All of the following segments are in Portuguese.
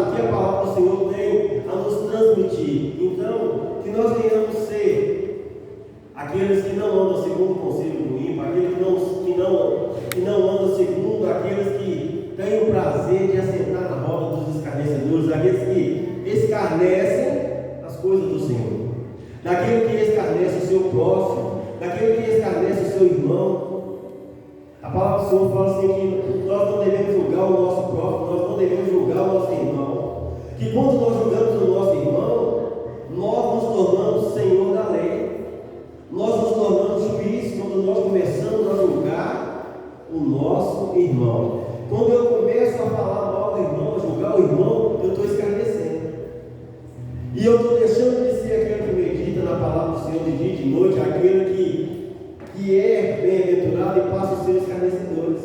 o que a palavra do Senhor tem a nos transmitir. Então, que nós venhamos ser aqueles que não andam segundo o conselho do ímpio, aqueles que não andam segundo aqueles que têm o prazer de assentar na roda dos escarnecedores, aqueles que escarnecem as coisas do Senhor, daquele que escarnece o seu próximo, daquele que escarnece o seu irmão. A palavra do Senhor fala assim que nós não devemos julgar o nosso próximo, nós não devemos julgar o nosso irmão, que quando nós julgamos o nosso irmão, nós nos tornamos senhor da lei, nós nos tornamos juiz quando nós começamos a julgar o nosso irmão. Quando eu começo a falar mal do irmão, a julgar o irmão, eu estou escarnecendo. E eu estou deixando de ser aquele que medita na palavra do Senhor de dia e de noite, aquele que é bem-aventurado e passa os seus escarnecedores,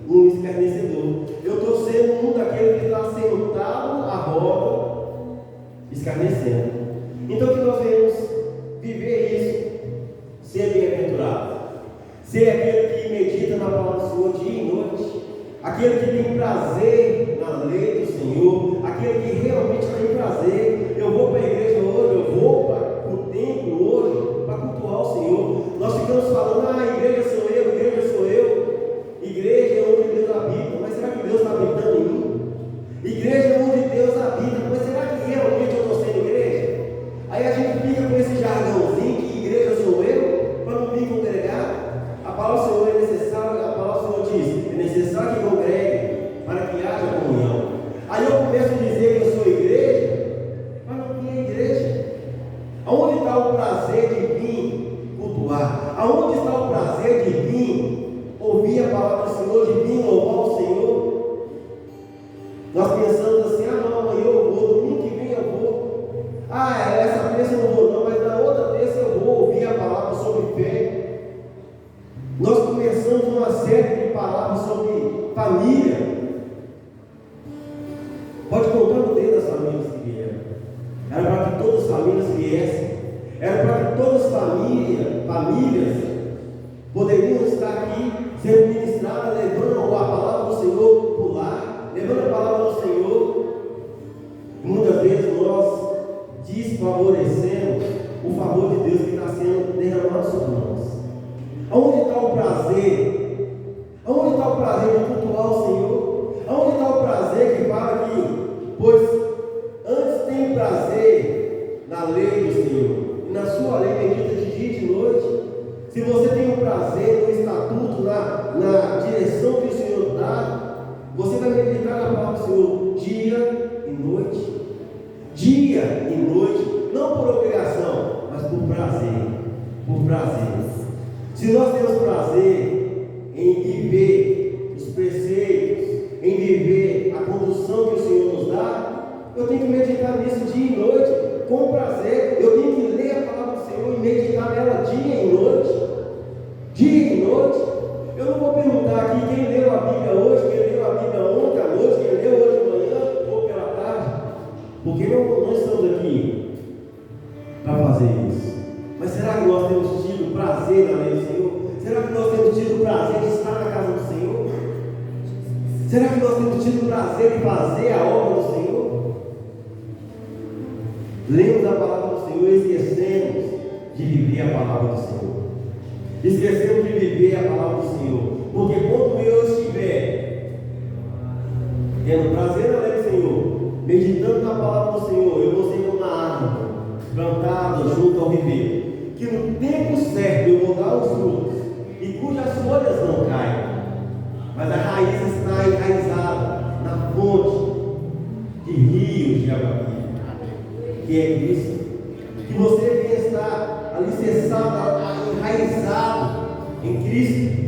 um escarnecedor. Eu estou sendo um daqueles que está sentado à roda, escarnecendo. Então que nós venhamos viver isso, ser bem-aventurado, ser aquele que medita na palavra do Senhor dia e noite, aquele que tem prazer na lei do Senhor, aquele que realmente tem prazer. Eu vou para a igreja hoje, eu vou para o templo hoje, para cultuar o Senhor. Nós ficamos falando, a igreja sou eu, igreja sou eu. Igreja é onde Deus habita, mas será que Deus está habitando em mim? Igreja é onde Deus habita, mas será que realmente eu estou sendo igreja? Aí a gente fica com esse jargãozinho que igreja sou eu, para não vir congregar. A palavra do Senhor é necessária, a palavra do Senhor diz, é necessário que congregue para que haja comunhão. Aí eu começo a dizer que eu sou igreja, mas não tinha igreja. Aonde está o prazer de vir cultuar? Aonde está o prazer de vir ouvir a palavra do Senhor, de vir louvar o Senhor? Nós pensamos assim, não, amanhã eu vou, domingo que vem eu vou. Essa terça eu não vou não, mas na outra terça eu vou ouvir a palavra sobre fé. Nós começamos uma série de palavras sobre família. Pode contar no dedo das famílias que vieram. Era para que todas as famílias viessem. Era para que todas as famílias poderiam estar aqui sendo ministradas, levando a palavra do Senhor por lá, levando a palavra do Senhor. Muitas vezes nós desfavorecemos o favor de Deus que está sendo derramado sobre nós. Aonde está o prazer? Aonde está o prazer de cultuar o Senhor? Aonde está o prazer que fala que, pois antes tem prazer na lei do Senhor, e na sua lei medita de dia e de noite. Se você tem um prazer no estatuto, na direção que o Senhor dá, você vai meditar na palavra do Senhor dia e noite. Dia e noite, não por obrigação, mas por prazer. Por prazer. Se nós temos prazer em viver os preceitos, em viver a condução que o Senhor nos dá, eu tenho que meditar nisso dia e noite, com prazer. Eu tenho que ler a palavra do Senhor e meditar nela dia e noite. Dia e noite. Eu não vou perguntar aqui quem leu a Bíblia hoje, quem leu a Bíblia ontem à noite, quem leu hoje de manhã ou pela tarde, porque não estamos aqui para fazer isso. Mas será que nós temos tido prazer na lei do Senhor? Será que nós temos tido prazer de estar na casa do Senhor? Será que nós temos tido prazer de fazer a obra do Senhor? Lemos a palavra do Senhor e esquecemos de viver a palavra do Senhor. Esquecemos de viver a palavra do Senhor. Porque quando eu estiver tendo prazer na lei do Senhor, meditando na palavra do Senhor, eu vou ser como uma árvore plantada junto ao ribeiro, que no tempo certo eu vou dar os frutos, e cujas folhas não caem, mas a raiz está enraizada na fonte de rios de água viva, que é Cristo. Que você venha estar alicerçado, enraizado em Cristo,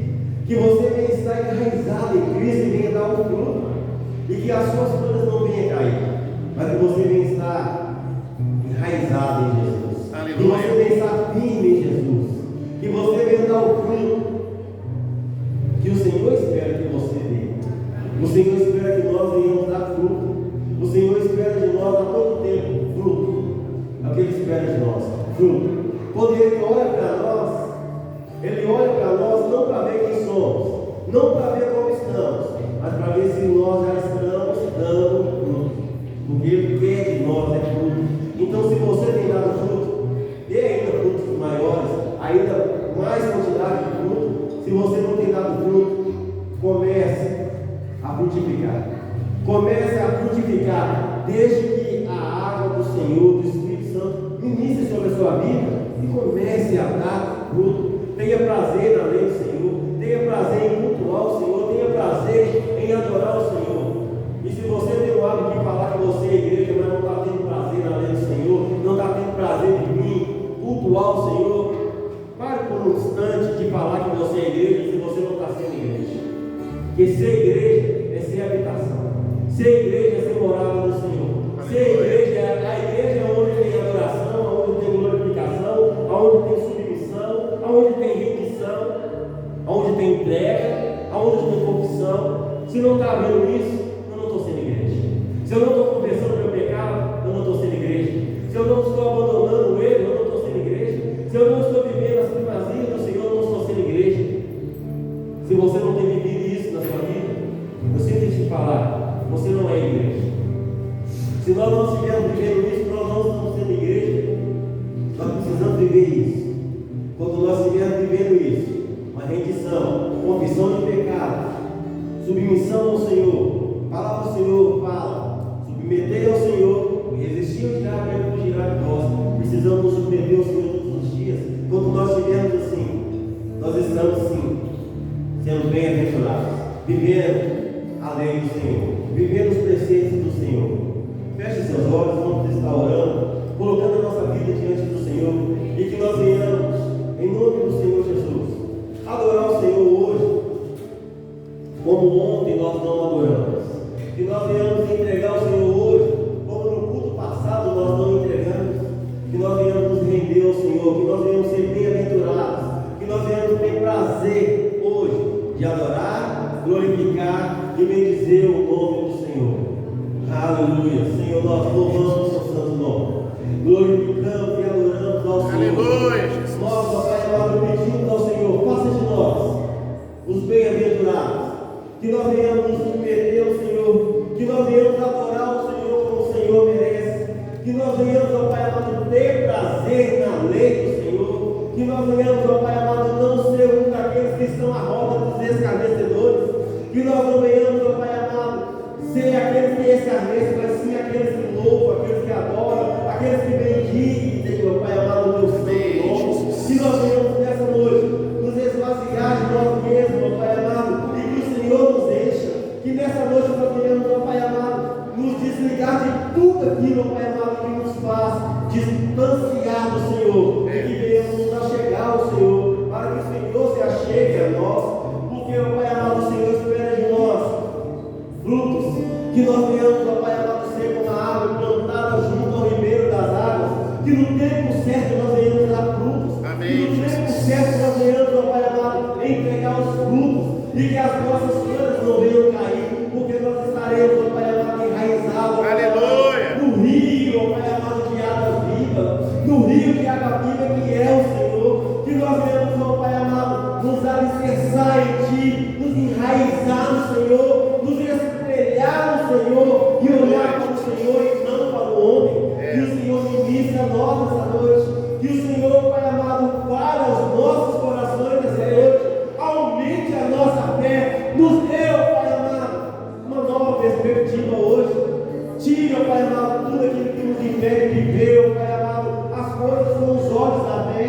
que você venha estar enraizado em Cristo e venha dar um fruto, e que as suas folhas não venham cair, mas que você venha estar enraizado em Jesus. Aleluia. Que você venha estar firme em Jesus, que você venha dar o fruto que o Senhor espera que você dê. O Senhor espera que nós venhamos dar fruto. O Senhor espera de nós a todo tempo fruto. É o que Ele espera de nós, fruto. Quando Ele olha para nós não para ver quem somos, não para ver como estamos, mas para ver se nós já estamos dando fruto. Porque frutificar. Deixe que a água do Senhor, do Espírito Santo, ministre sobre a sua vida e comece a dar fruto. Tenha prazer na lei do Senhor, tenha prazer em cultuar o Senhor, tenha prazer em adorar o Senhor. E se você tem o hábito de falar que você é igreja, mas não está tendo prazer na lei do Senhor, não está tendo prazer em mim, cultuar o Senhor, pare por um instante de falar que você é igreja se você não está sendo igreja. Porque ser igreja é ser habitação, ser igreja é ser morada do Senhor, ser igreja, a igreja é onde tem adoração, onde tem glorificação, onde tem submissão, onde tem rendição, onde tem entrega, onde tem confissão. Se não está vendo isso, eu não estou sendo igreja. Se eu não estou confessando meu pecado, eu não estou sendo igreja. Se eu não estou abandonando o erro, eu não estou sendo igreja. Se eu não estou vivendo as primazias do Senhor, eu não estou sendo igreja. Se você não tem vivido isso na sua vida, eu sempre te falar, você não é igreja. Se nós não estivermos vivendo isso, nós não estamos sendo igreja. Nós precisamos viver isso. Quando nós estivermos vivendo isso, uma rendição, confissão de pecado, submissão ao Senhor, a palavra do Senhor fala, submeter ao Senhor, resistir ao diabo e ele fugirá de nós. Precisamos nos submeter ao Senhor todos os dias. Quando nós estivermos assim, nós estamos sim sendo bem-aventurados, vivendo a lei do Senhor, vivendo os preceitos do Senhor. Feche seus olhos, vamos estar orando, colocando a nossa vida diante do Senhor, e que nós venhamos, em nome do Senhor Jesus, adorar o Senhor hoje, como ontem nós não adoramos. Que nós venhamos entregar ao Senhor hoje, como no culto passado nós não entregamos. Que nós venhamos nos render ao Senhor, que nós venhamos ser bem-aventurados, que nós venhamos ter prazer hoje de adorar, glorificar e bendizer o nome do Senhor. Aleluia. Senhor, nós louvamos o seu santo nome, glorificamos e adoramos ao Senhor. Aleluia. Nós, ó Pai amado, pedimos ao Senhor, faça de nós os bem-aventurados, que nós venhamos nos submeter ao Senhor, que nós venhamos adorar o Senhor como o Senhor merece, que nós venhamos, ó Pai amado, ter prazer na lei do Senhor, que nós venhamos, ó Pai amado, não ser um daqueles que estão à roda dos escarnecedores, que nós não venhamos, ó Pai amado, ser aqueles que escarnecem, mas sim aqueles que louvam, aqueles que adoram, aqueles que bendizem, ó Pai amado, o teu santo nome. Que nós venhamos nessa noite nos esvaziar de nós mesmos, ó Pai amado, e que o Senhor nos encha. Que nessa noite nós venhamos, ó Pai amado, nos desligar de tudo aquilo, ó Pai amado, que nos faz distanciar do Senhor. E que venhamos nos achegar ao Senhor, para que o Senhor se achegue a nós. Porque, ó Pai amado, o Senhor espera de nós frutos. Que nós venhamos, ó Pai amado, ser como a árvore plantada junto ao ribeiro das águas. Que no tempo certo nós venhamos dar frutos. Amém. Que no tempo certo nós venhamos, ó Pai amado, entregar os frutos. E que as nossas folhas não venham cair. Porque nós estaremos, ó Pai amado, enraizados. Aleluia. No rio, ó Pai amado, de água viva. No rio de água viva que é o Senhor. Que nós venhamos, ó Pai amado, nos alicerçar em Ti. Nos enraizar no Senhor. Nos espelhar no Senhor. E olhar para o Senhor e não para o homem. Que o Senhor ministre a nós nessa noite. Que o Senhor, Pai amado, fale aos nossos corações nessa noite. Aumente a nossa fé. Nos dê, ó Pai amado, uma nova perspectiva hoje. Tire, ó Pai amado, tudo aquilo que nos impede de ver, ó Pai amado, as coisas com os olhos da fé.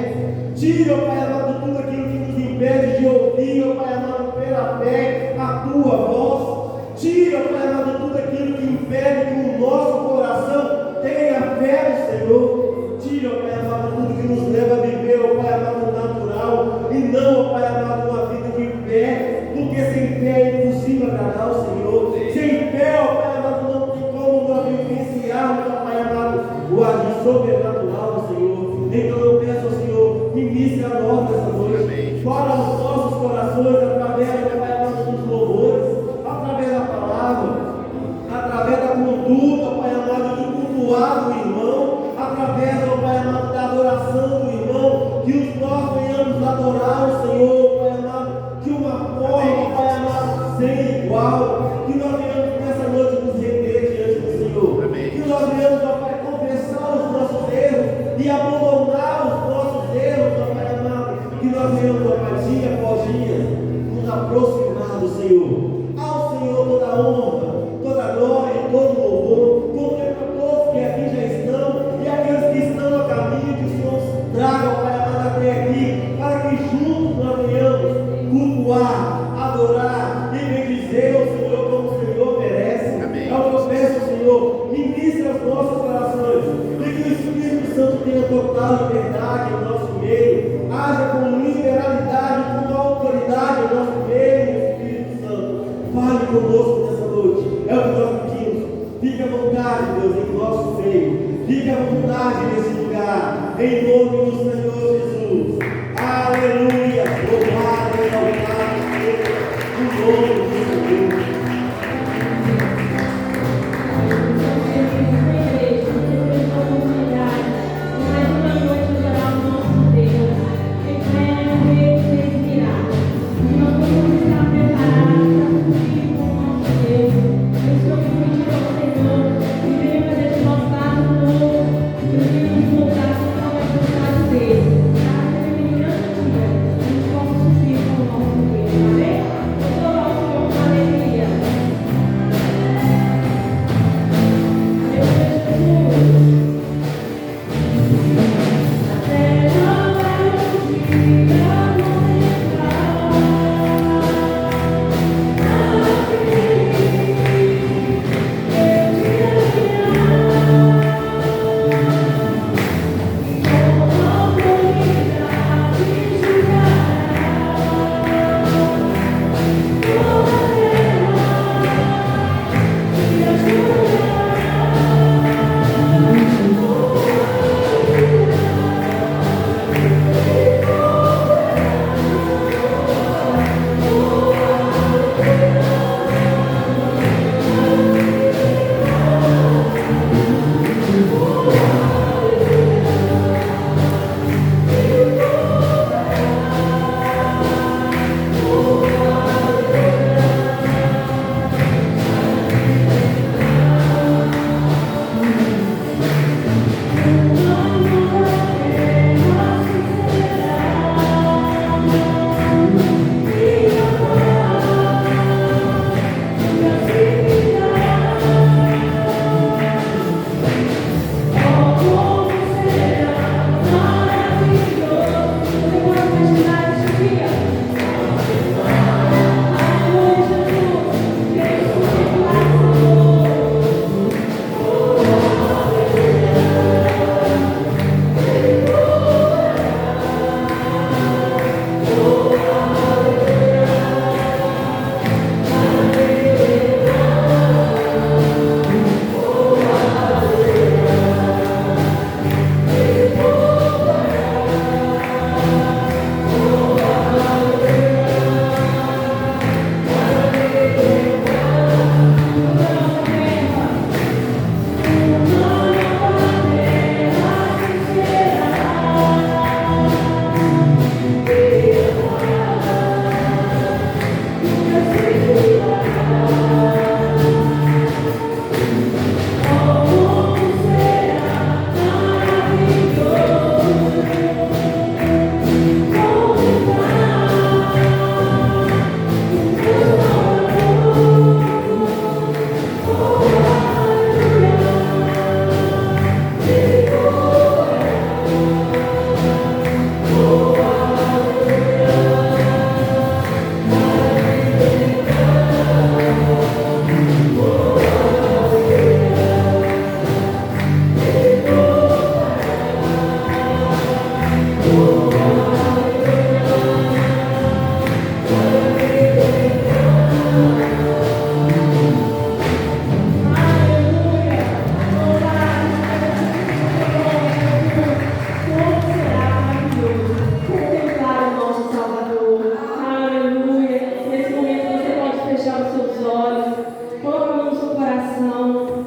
Tire, ó Pai amado, tudo aquilo que nos impede de ouvir, ó Pai amado, pela fé, a Tua voz. Tire, ó Pai amado, tudo aquilo que impede que o nosso coração tenha fé no Senhor. Tire, ó Pai amado, tudo que nos leva a viver, ó Pai amado, natural, e não, ó Pai amado, uma vida de fé, porque sem fé é impossível agradar o Senhor. Sem fé, ó Pai amado, não tem como nós vivenciarmos, ó Pai amado, o agir sobrenatural do Senhor. Então eu peço ao Senhor, ministre a nós nessa noite, fala aos nossos corações, através, ó Pai amado, dos louvores, através da palavra, através da conduta, Pai amado, de cultuar o irmão, através, ó Pai amado, da adoração do irmão, que nós venhamos adorar o Senhor, Pai amado, de uma forma, Pai amado, sem igual, que nós venhamos nessa noite nos render diante do Senhor, que nós venhamos, ó Pai, confessar os nossos erros e abandonar os nossos erros, ó Pai amado, que nós venhamos, ó Pai, dia após vontade, Deus, em nosso meio. Fica à vontade nesse lugar, em nome do Senhor Jesus. Aleluia, louvado, exaltado seja o nome do Senhor. Senhor.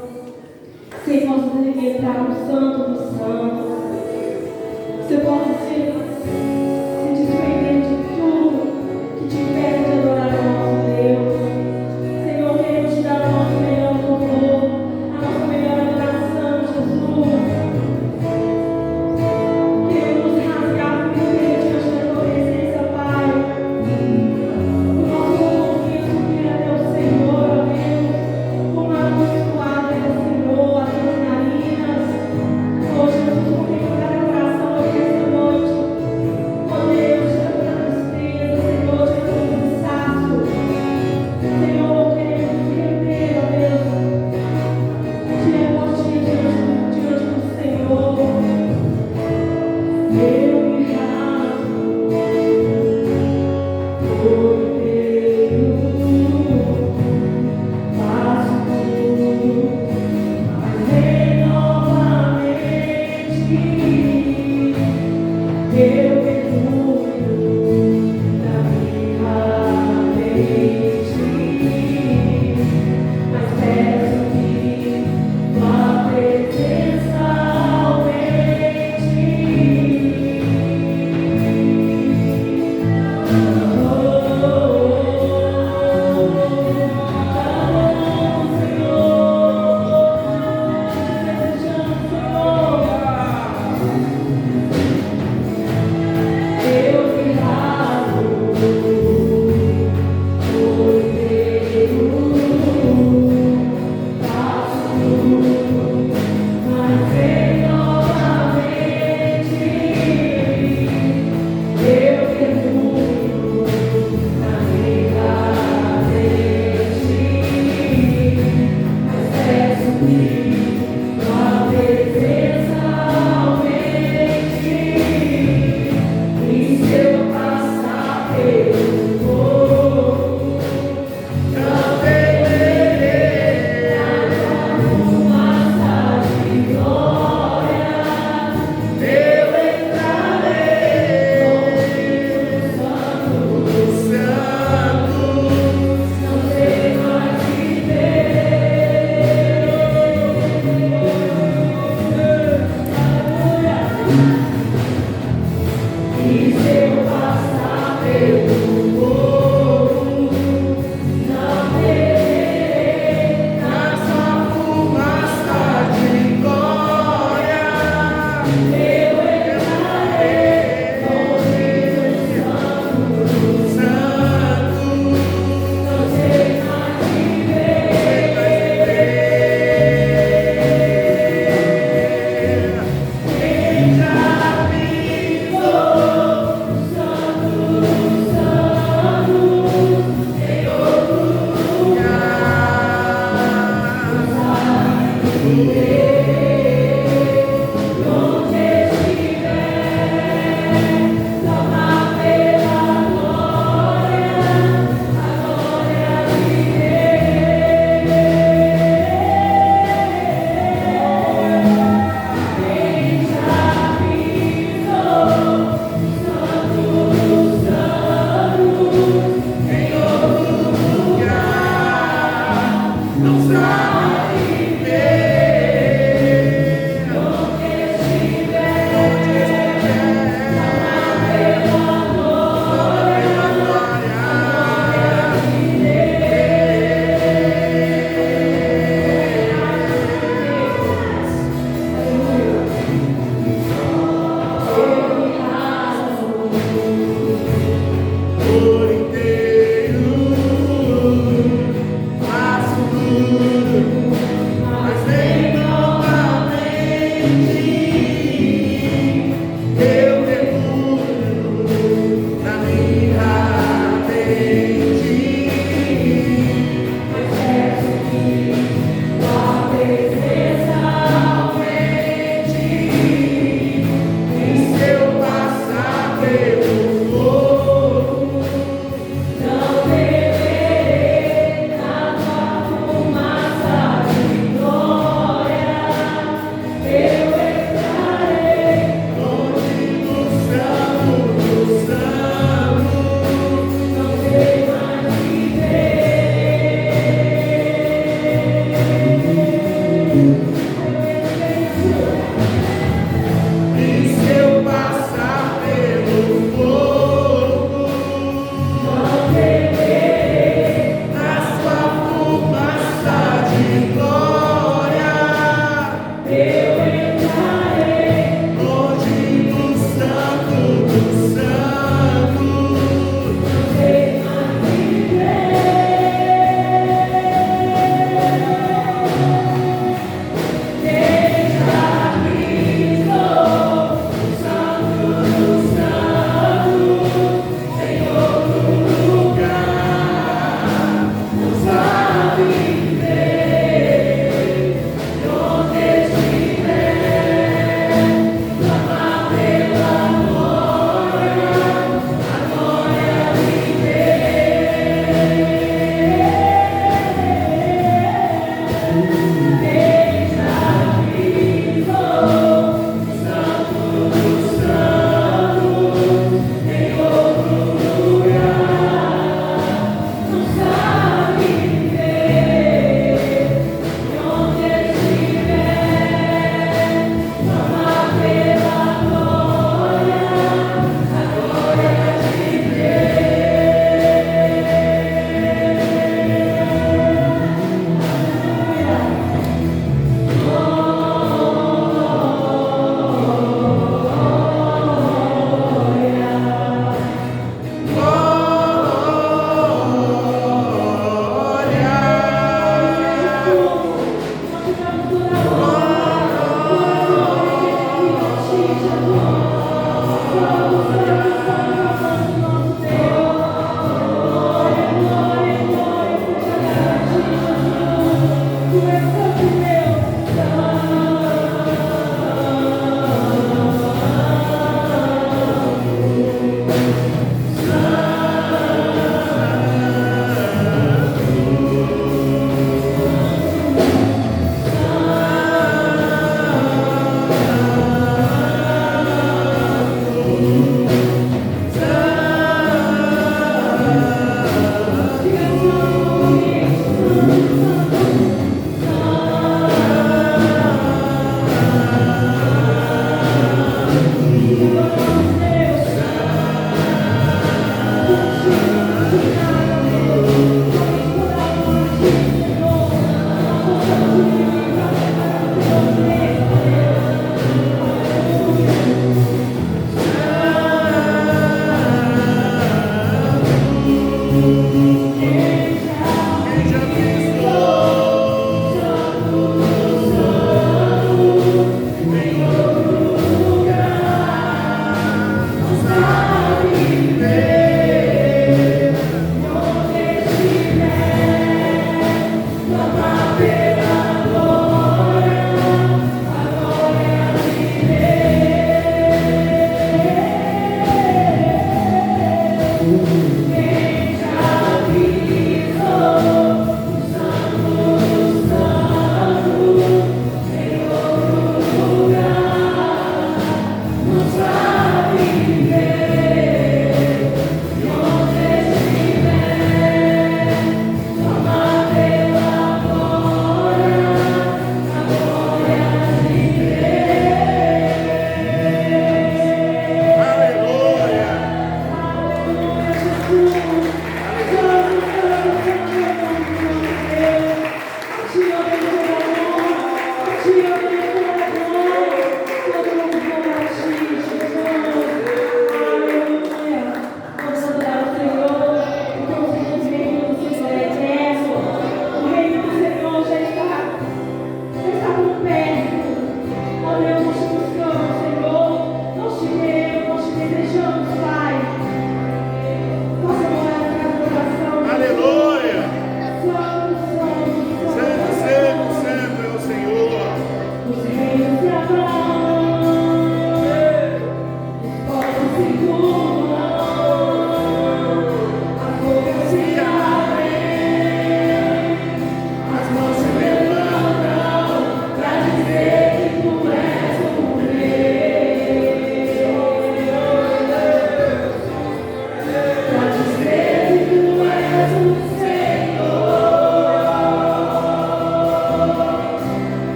Sabe ver, onde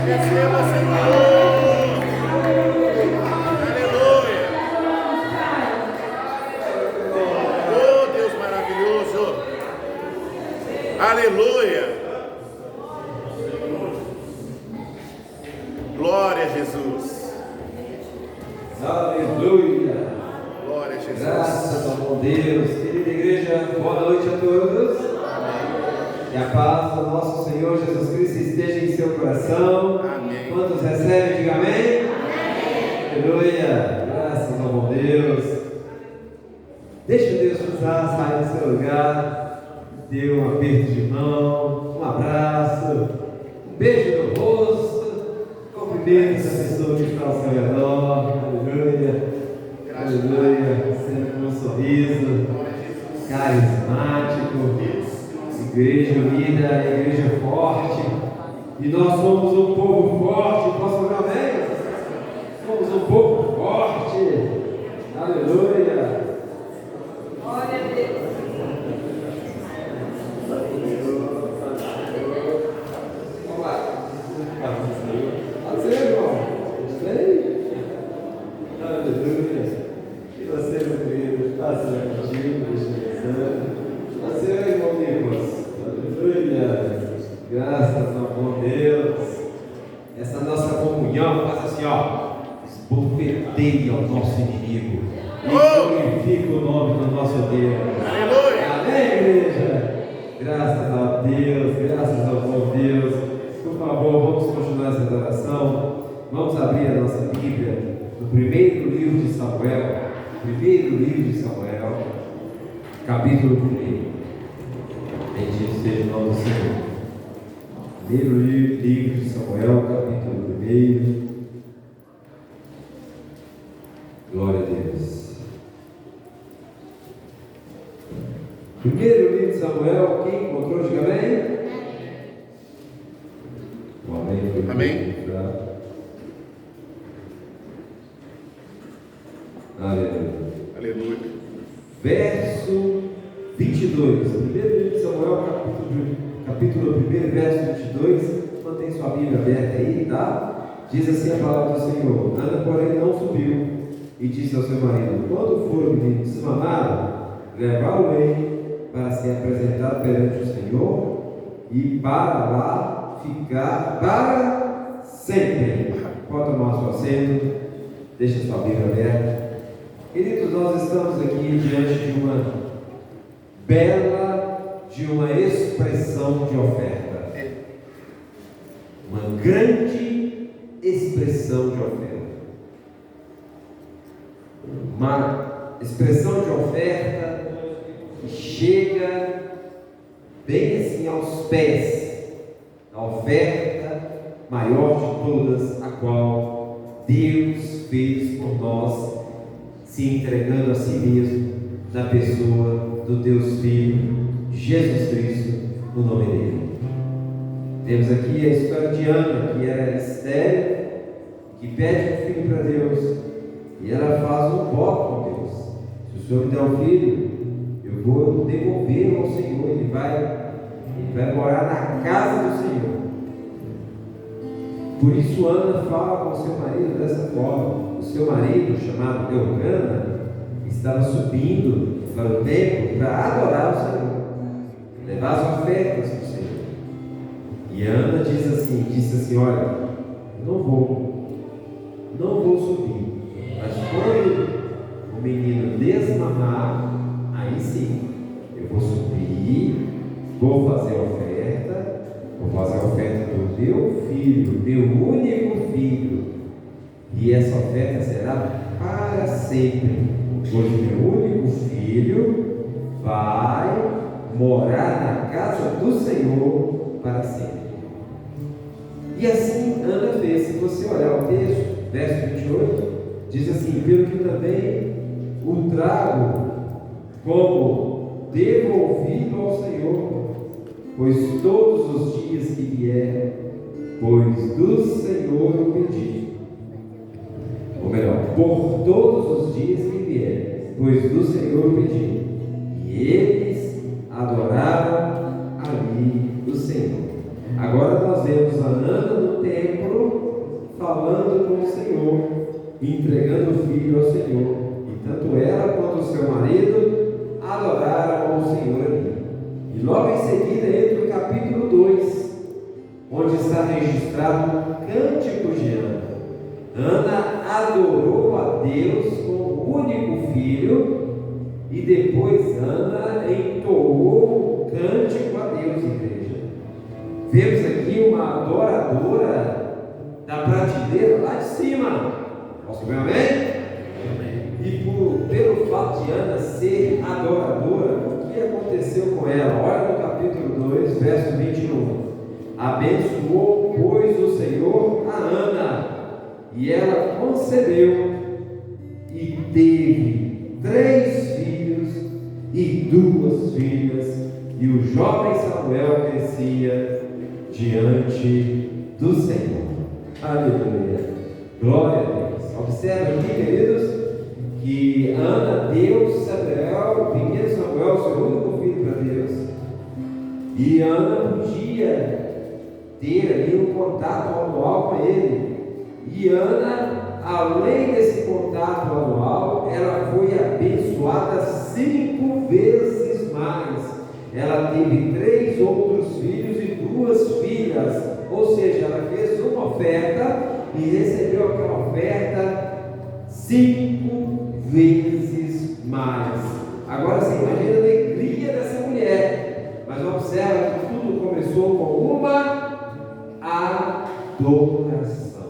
Receba, Senhor. Aleluia. Oh, Deus maravilhoso. Aleluia. Glória a Jesus. Aleluia. Glória a Jesus. Graças ao bom Deus. Querida igreja, boa noite a todos. Que a paz do nosso Senhor Jesus Cristo esteja em seu coração. Amém. Quantos recebem, diga amém. Aleluia. Graças ao bom Deus. Deixa Deus te usar, sai do seu lugar. Dê um aperto de mão, um abraço, um beijo no rosto. Cumprimento essa pessoa que está ao seu redor. Aleluia. Aleluia. Sempre com um sorriso carismático. Igreja unida, igreja forte. E nós somos um povo forte. Posso falar amém? Somos um povo forte. Aleluia. Glória a Deus. Vamos lá. Pode ser, irmão. Gostei? Aleluia. E você, meu querido? Passa contigo, deixa você, irmão Nicolas. Aleluia. Graças ao bom Deus. Essa nossa comunhão faz assim, ó. Esbofeteia o nosso inimigo. E glorifica o nome do nosso Deus. Aleluia. Amém, igreja? Graças a Deus, graças ao bom Deus. Por favor, vamos continuar essa adoração. Vamos abrir a nossa Bíblia no primeiro livro de Samuel. Primeiro livro de Samuel, capítulo 1. Bendito seja o nome do Senhor. Primeiro livro de Samuel, capítulo 1. Glória a Deus. Primeiro livro de Samuel, quem encontrou, diga amém. O amém foi Amém. Aleluia. Aleluia. Verso 22. Primeiro livro de Samuel, capítulo 1, verso 22. Mantém sua Bíblia aberta aí, tá? Diz assim a palavra do Senhor. Ana, porém, não subiu e disse ao seu marido: quando for o menino desmamado, levá-lo-ei para ser apresentado perante o Senhor e para lá ficar para sempre. Pode tomar seu assento, deixa sua Bíblia aberta. Queridos, nós estamos aqui diante de uma expressão de oferta. Uma grande expressão de oferta. Uma expressão de oferta que chega bem assim aos pés da oferta maior de todas, a qual Deus fez por nós, se entregando a si mesmo na pessoa do Deus Filho, Jesus Cristo, no nome dele. Temos aqui a história de Ana, que era estéril, que pede um filho para Deus, e ela faz um voto com Deus: se o Senhor me der um filho, eu vou devolver ao Senhor, ele vai morar na casa do Senhor. Por isso Ana fala com o seu marido dessa forma. O seu marido, chamado Eucana, estava subindo para o templo para adorar o Senhor, levar as ofertas para o Senhor. E Ana disse assim: olha, eu não vou subir, mas quando o menino desmamar, aí sim, eu vou subir, vou fazer a oferta do meu filho, meu único filho, e essa oferta será para sempre, pois meu único filho vai morar na casa do Senhor para sempre. E assim Ana fez. Se você olhar o texto, verso 28, diz assim: pelo que também o trago como devolvido ao Senhor, pois todos os dias que vier, pois do Senhor o pedi. Ou melhor, por todos os dias que vier, pois do Senhor o pedi. E eles adoraram ali nós vemos a Ana no templo falando com o Senhor, entregando o filho ao Senhor. E tanto ela quanto o seu marido adoraram ao Senhor ali. E logo em seguida entra o capítulo 2, onde está registrado o cântico de Ana. Ana adorou a Deus com o único filho, e depois Ana entoou um cântico a Deus, igreja. Vemos aqui uma adoradora da prateleira lá de cima. Posso ver amém? E pelo fato de Ana ser adoradora, o que aconteceu com ela? Olha no capítulo 2, verso 21. Abençoou, pois, o Senhor a Ana, e ela concebeu e teve 3 filhos e 2 filhas, e o jovem Samuel crescia diante do Senhor. Aleluia, glória a Deus. Observe aqui, queridos, que Ana deu Samuel, o pequeno Samuel, seu único filho, para Deus. E Ana podia ter ali um contato anual com ele. E Ana, além desse contato anual, ela foi abençoada 5 vezes mais. Ela teve 3 outros filhos e 2 filhas. Ou seja, ela fez uma oferta e recebeu aquela oferta 5 vezes mais. Agora você imagina a alegria dessa mulher. Mas observa que tudo começou com uma adoração.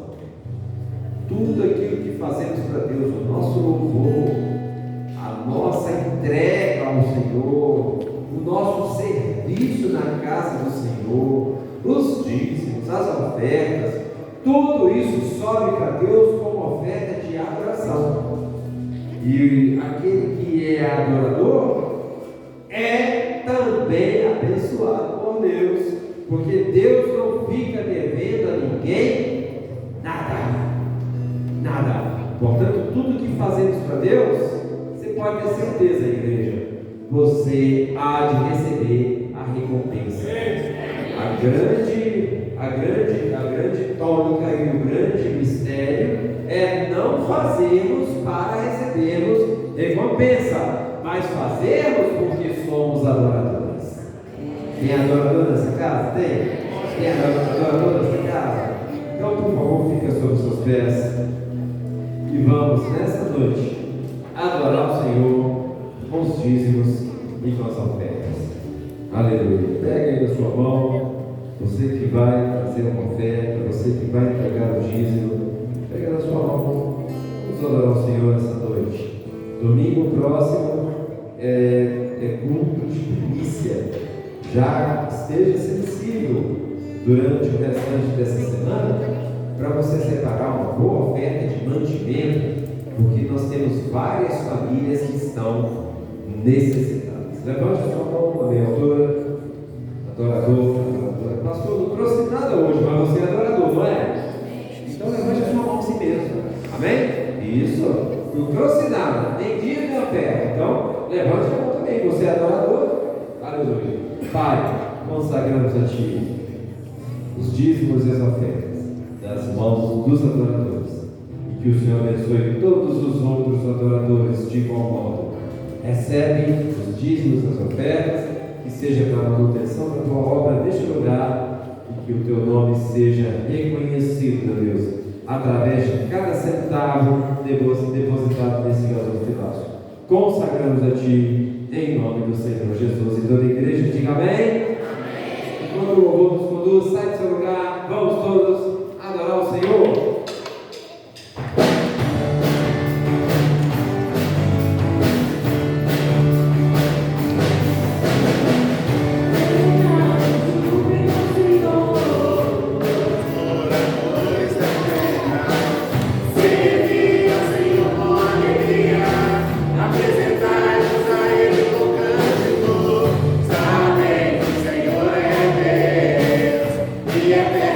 Tudo aquilo que fazemos para Deus, o nosso louvor, a nossa entrega ao Senhor, o nosso serviço na casa do Senhor, os dízimos, as ofertas, tudo isso sobe para Deus como oferta de adoração. E aquele que é adorador é também abençoado por Deus, porque Deus não fica devendo a ninguém nada. Nada. Portanto, tudo que fazemos para Deus, você pode ter certeza, igreja, você há de receber a recompensa. A grande tônica e o grande mistério é não fazermos para recebermos recompensa, mas fazermos porque somos adoradores. Tem adorador nessa casa? Tem adorador nessa casa? Então, por favor, fica sobre os seus pés e vamos nessa noite adorar o Senhor com os dízimos e com as ofertas. Aleluia. Pega aí na sua mão, você que vai fazer uma oferta, você que vai entregar o dízimo, pega na sua mão. Vamos adorar o Senhor essa noite. Domingo próximo é culto de primícia. Já esteja sensível durante o restante dessa semana para você separar uma boa oferta de mantimento, porque nós temos várias famílias que estão necessitadas. Levante a sua mão, amém, adorador. Pastor, não trouxe nada hoje, mas você é adorador, não é? Então levante a sua mão a si mesmo, amém? Isso, não trouxe nada, nem dia nem oferta. Então levante a mão também, você é adorador, aleluia. Pai, consagramos a Ti os dízimos e as ofertas das mãos dos adoradores, e que o Senhor abençoe todos os outros adoradores de igual modo. Recebe os dízimos, as ofertas, que seja para a manutenção da Tua obra neste lugar, e que o Teu nome seja reconhecido, meu Deus, através de cada centavo depositado nesse gasofilácio. Consagramos a Ti, em nome do Senhor Jesus. E toda a igreja diga amém. Quando o louvor nos conduz, sai do seu lugar, vamos todos adorar o Senhor. Yeah.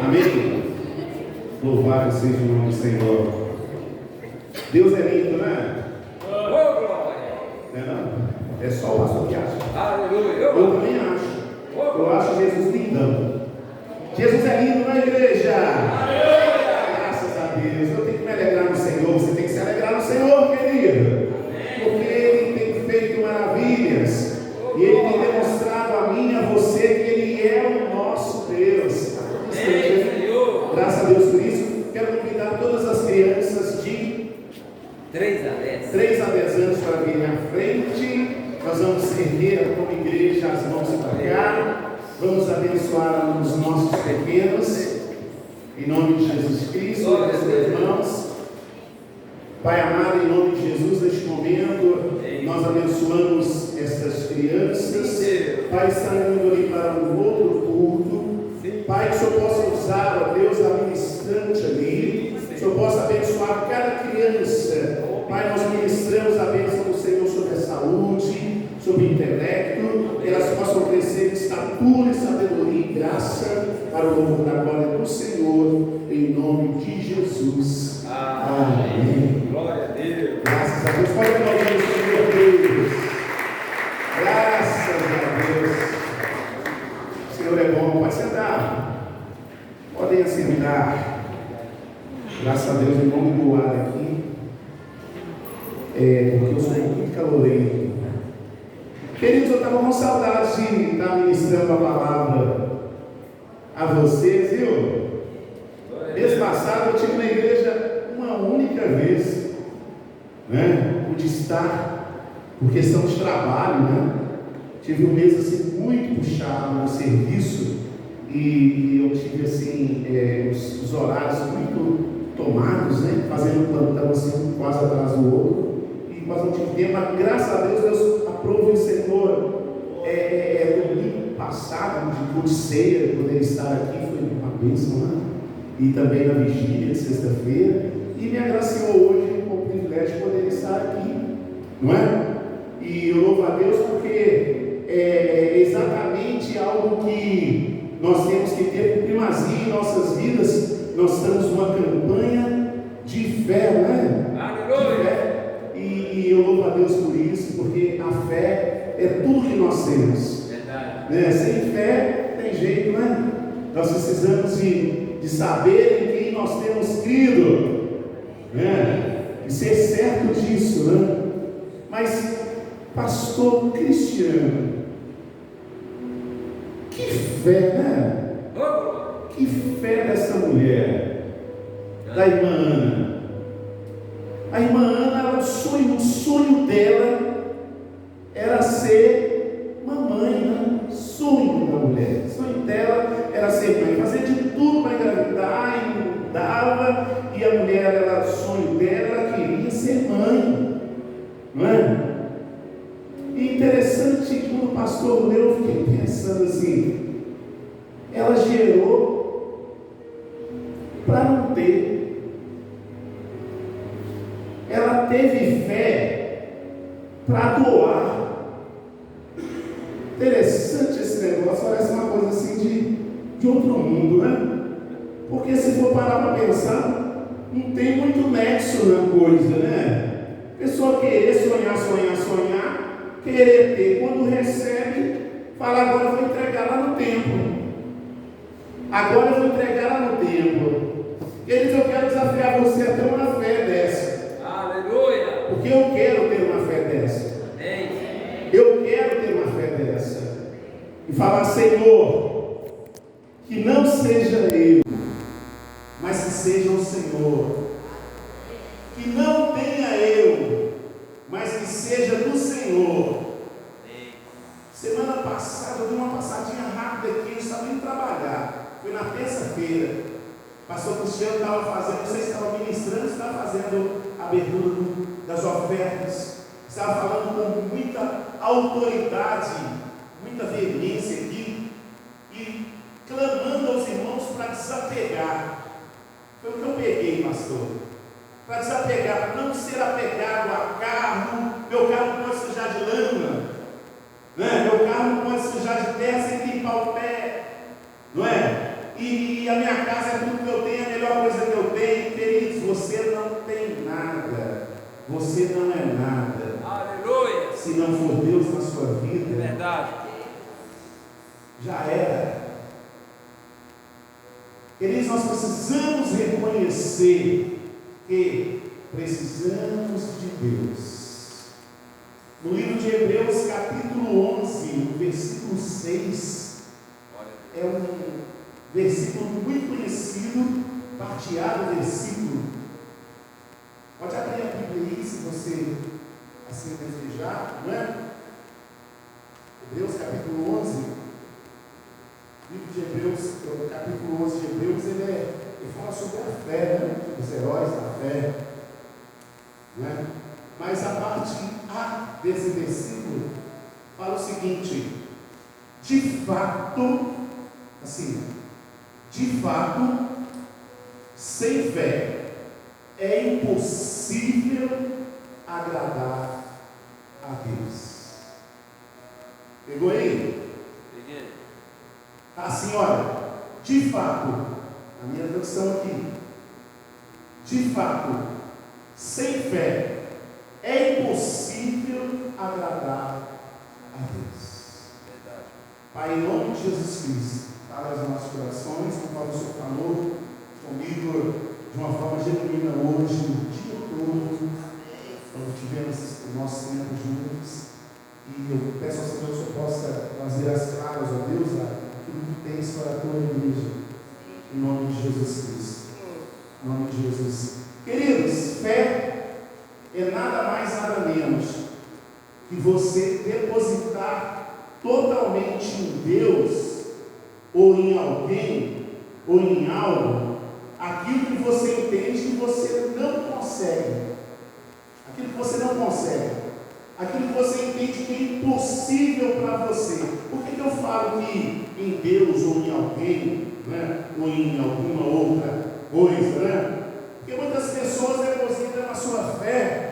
Amém? Louvado seja o nome do Senhor. Deus é lindo, né? Não é não? É só o pastor que acha. Eu também acho. Eu acho Jesus lindão. Jesus é lindo, não é, igreja? Graças a Deus. Eu tenho que me alegrar no Senhor. Você tem que se alegrar no Senhor, querido. Porque Ele tem feito maravilhas. E Ele tem demonstrado a mim e a você que Ele é o nosso Deus. Graças a Deus por isso. Quero convidar todas as crianças de 3 a 10 anos para virem à frente. Nós vamos erguer como igreja as mãos para cá. Vamos abençoar os nossos pequenos. Em nome de Jesus Cristo, as suas mãos. Pai amado, em nome de Jesus, neste momento, nós abençoamos estas crianças. Pai, está indo ali para um outro culto. Pai, que o Senhor possa usar, ó Deus, a ministrante ali. Que o Senhor possa abençoar cada criança. Pai, nós ministramos a bênção do Senhor sobre a saúde, sobre o intelecto, que elas possam crescer em estatura e sabedoria e graça para o louvor da glória do Senhor, em nome de Jesus. Amém. Glória a Deus. Graças a Deus. Pode aplaudir o Senhor Deus. Graças a Deus. O Senhor é bom. Pode sentar. Podem assentar. Graças a Deus, em nome do ar aqui. Porque eu sou muito calorento. Queridos, eu estava com saudade de estar ministrando a palavra a vocês, viu? Mês passado eu tive na igreja uma única vez, né? Pude estar por questão de trabalho, né? Tive um mês assim muito puxado no serviço e eu tive assim os horários muito tomados, né? Fazendo um plantão assim quase atrás do outro e quase não tive tempo, mas graças a Deus aprove o Senhor. No domingo passado, de culto de ceia, poder estar aqui foi uma bênção, né? E também na vigília de sexta-feira, e me agraciou hoje com o privilégio de poder estar aqui, não é? E eu louvo a Deus porque é exatamente algo que nós temos que ter com primazia em nossas vidas. Nós estamos numa campanha de fé, né? De fé. E eu louvo a Deus por isso, porque a fé é tudo que nós temos. Né? Sem fé tem jeito, né? Nós precisamos de saber em quem nós temos crido, né? E ser certo disso, né? Mas, pastor Cristiano, que fé, né? Que fé dessa mulher, da irmã Ana. A irmã Ana, o sonho dela era ser mamãe, né? Sonho da mulher. O sonho dela era ser mãe, fazer de tudo para engravidar e não dava. E a mulher, o sonho dela, ela queria ser mãe, não é? E interessante que quando o pastor leu, eu fiquei pensando assim: ela gerou para não ter. Ela teve fé para doar. Interessante esse negócio, parece uma coisa assim de outro mundo, né? Porque se for parar para pensar, não tem muito nexo na coisa, né? A pessoa querer sonhar, querer ter, quando recebe, fala: agora eu vou entregar lá no templo. Agora eu vou entregar lá no templo. Eles, eu quero desafiar você a ter uma fé dessa. Aleluia! Porque eu quero ter uma fé dessa. Eu quero ter uma fé dessa. E falar: Senhor, que não seja eu, mas que seja o Senhor. Que não tenha eu, mas que seja do Senhor. Semana passada eu dei uma passadinha rápida aqui, eu estava indo trabalhar. Foi na terça-feira. O pastor Cristiano estava fazendo, não sei se estava ministrando, estava fazendo a abertura das ofertas. Estava falando com muita autoridade, muita veemência aqui, e clamando aos irmãos para desapegar. Foi o que eu peguei, pastor. Para desapegar, para não ser apegado a carro. Meu carro não pode sujar de lama, né? Meu carro não pode sujar de terra sem limpar o pé, não é? E e a minha casa é tudo que eu tenho, a melhor coisa que eu tenho. Queridos, você não tem nada, você não é nada. Aleluia. Se não for Deus na sua vida, Verdade. já era. Queridos, nós precisamos reconhecer que precisamos de Deus. No livro de Hebreus, capítulo 11, no versículo 6, é um versículo muito conhecido, parteado versículo. Pode abrir a Bíblia aí, se você assim desejar, não é? Hebreus, capítulo 11, livro de Hebreus, capítulo 11 de Hebreus, ele fala sobre a fé, né? Os heróis da fé, né? Mas a parte A desse versículo fala o seguinte: de fato, assim, de fato, sem fé é impossível agradar a Deus. Pegou aí? Peguei. Tá assim, olha, de fato, a minha tradução aqui, de fato, sem fé é impossível agradar a Deus. Verdade. Pai, em nome de Jesus Cristo, fala aos nossos corações, conforme o Senhor falou comigo de uma forma genuína hoje, o dia todo, quando tivemos o nosso tempo juntos. E eu peço ao Senhor que o Senhor possa fazer as claras, ó Deus, aquilo que tens para a tua igreja, em nome de Jesus Cristo. Em nome de Jesus. Queridos, fé é nada mais, nada menos que você depositar totalmente em Deus, ou em alguém, ou em algo, aquilo que você entende que você não consegue. Aquilo que você não consegue. Aquilo que você entende que é impossível para você. Por que eu falo que em Deus ou em alguém, né? Ou em alguma outra coisa, né? Porque muitas pessoas depositam a sua fé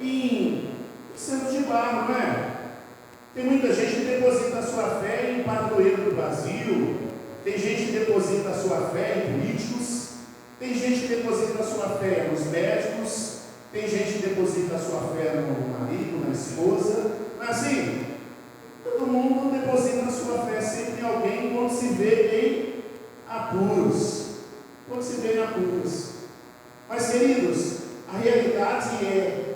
em centro de barro, não é? Tem muita gente que deposita a sua fé em padroeiro do Brasil, tem gente que deposita a sua fé em políticos, tem gente que deposita a sua fé nos médicos, tem gente que deposita a sua fé no marido, na esposa. Não é assim? Todo mundo deposita a sua fé sempre em alguém quando se vê em apuros. Quando se vê em apuros. Mas, queridos, a realidade é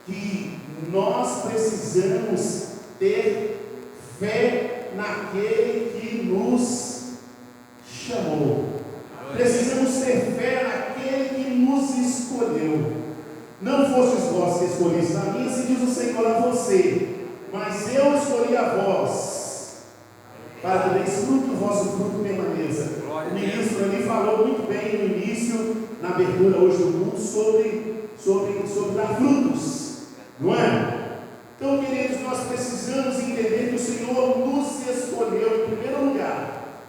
que nós precisamos ter fé naquele que nos chamou. Precisamos ter fé naquele que nos escolheu. Não fostes vós que escolhestes a mim, se diz o Senhor a você, mas eu escolhi a vós, para que deis fruto e o vosso fruto permaneça. O ministro ali falou muito bem no início, na abertura hoje do culto, sobre dar frutos, não é? Então, queridos, nós precisamos entender que o Senhor nos escolheu em primeiro lugar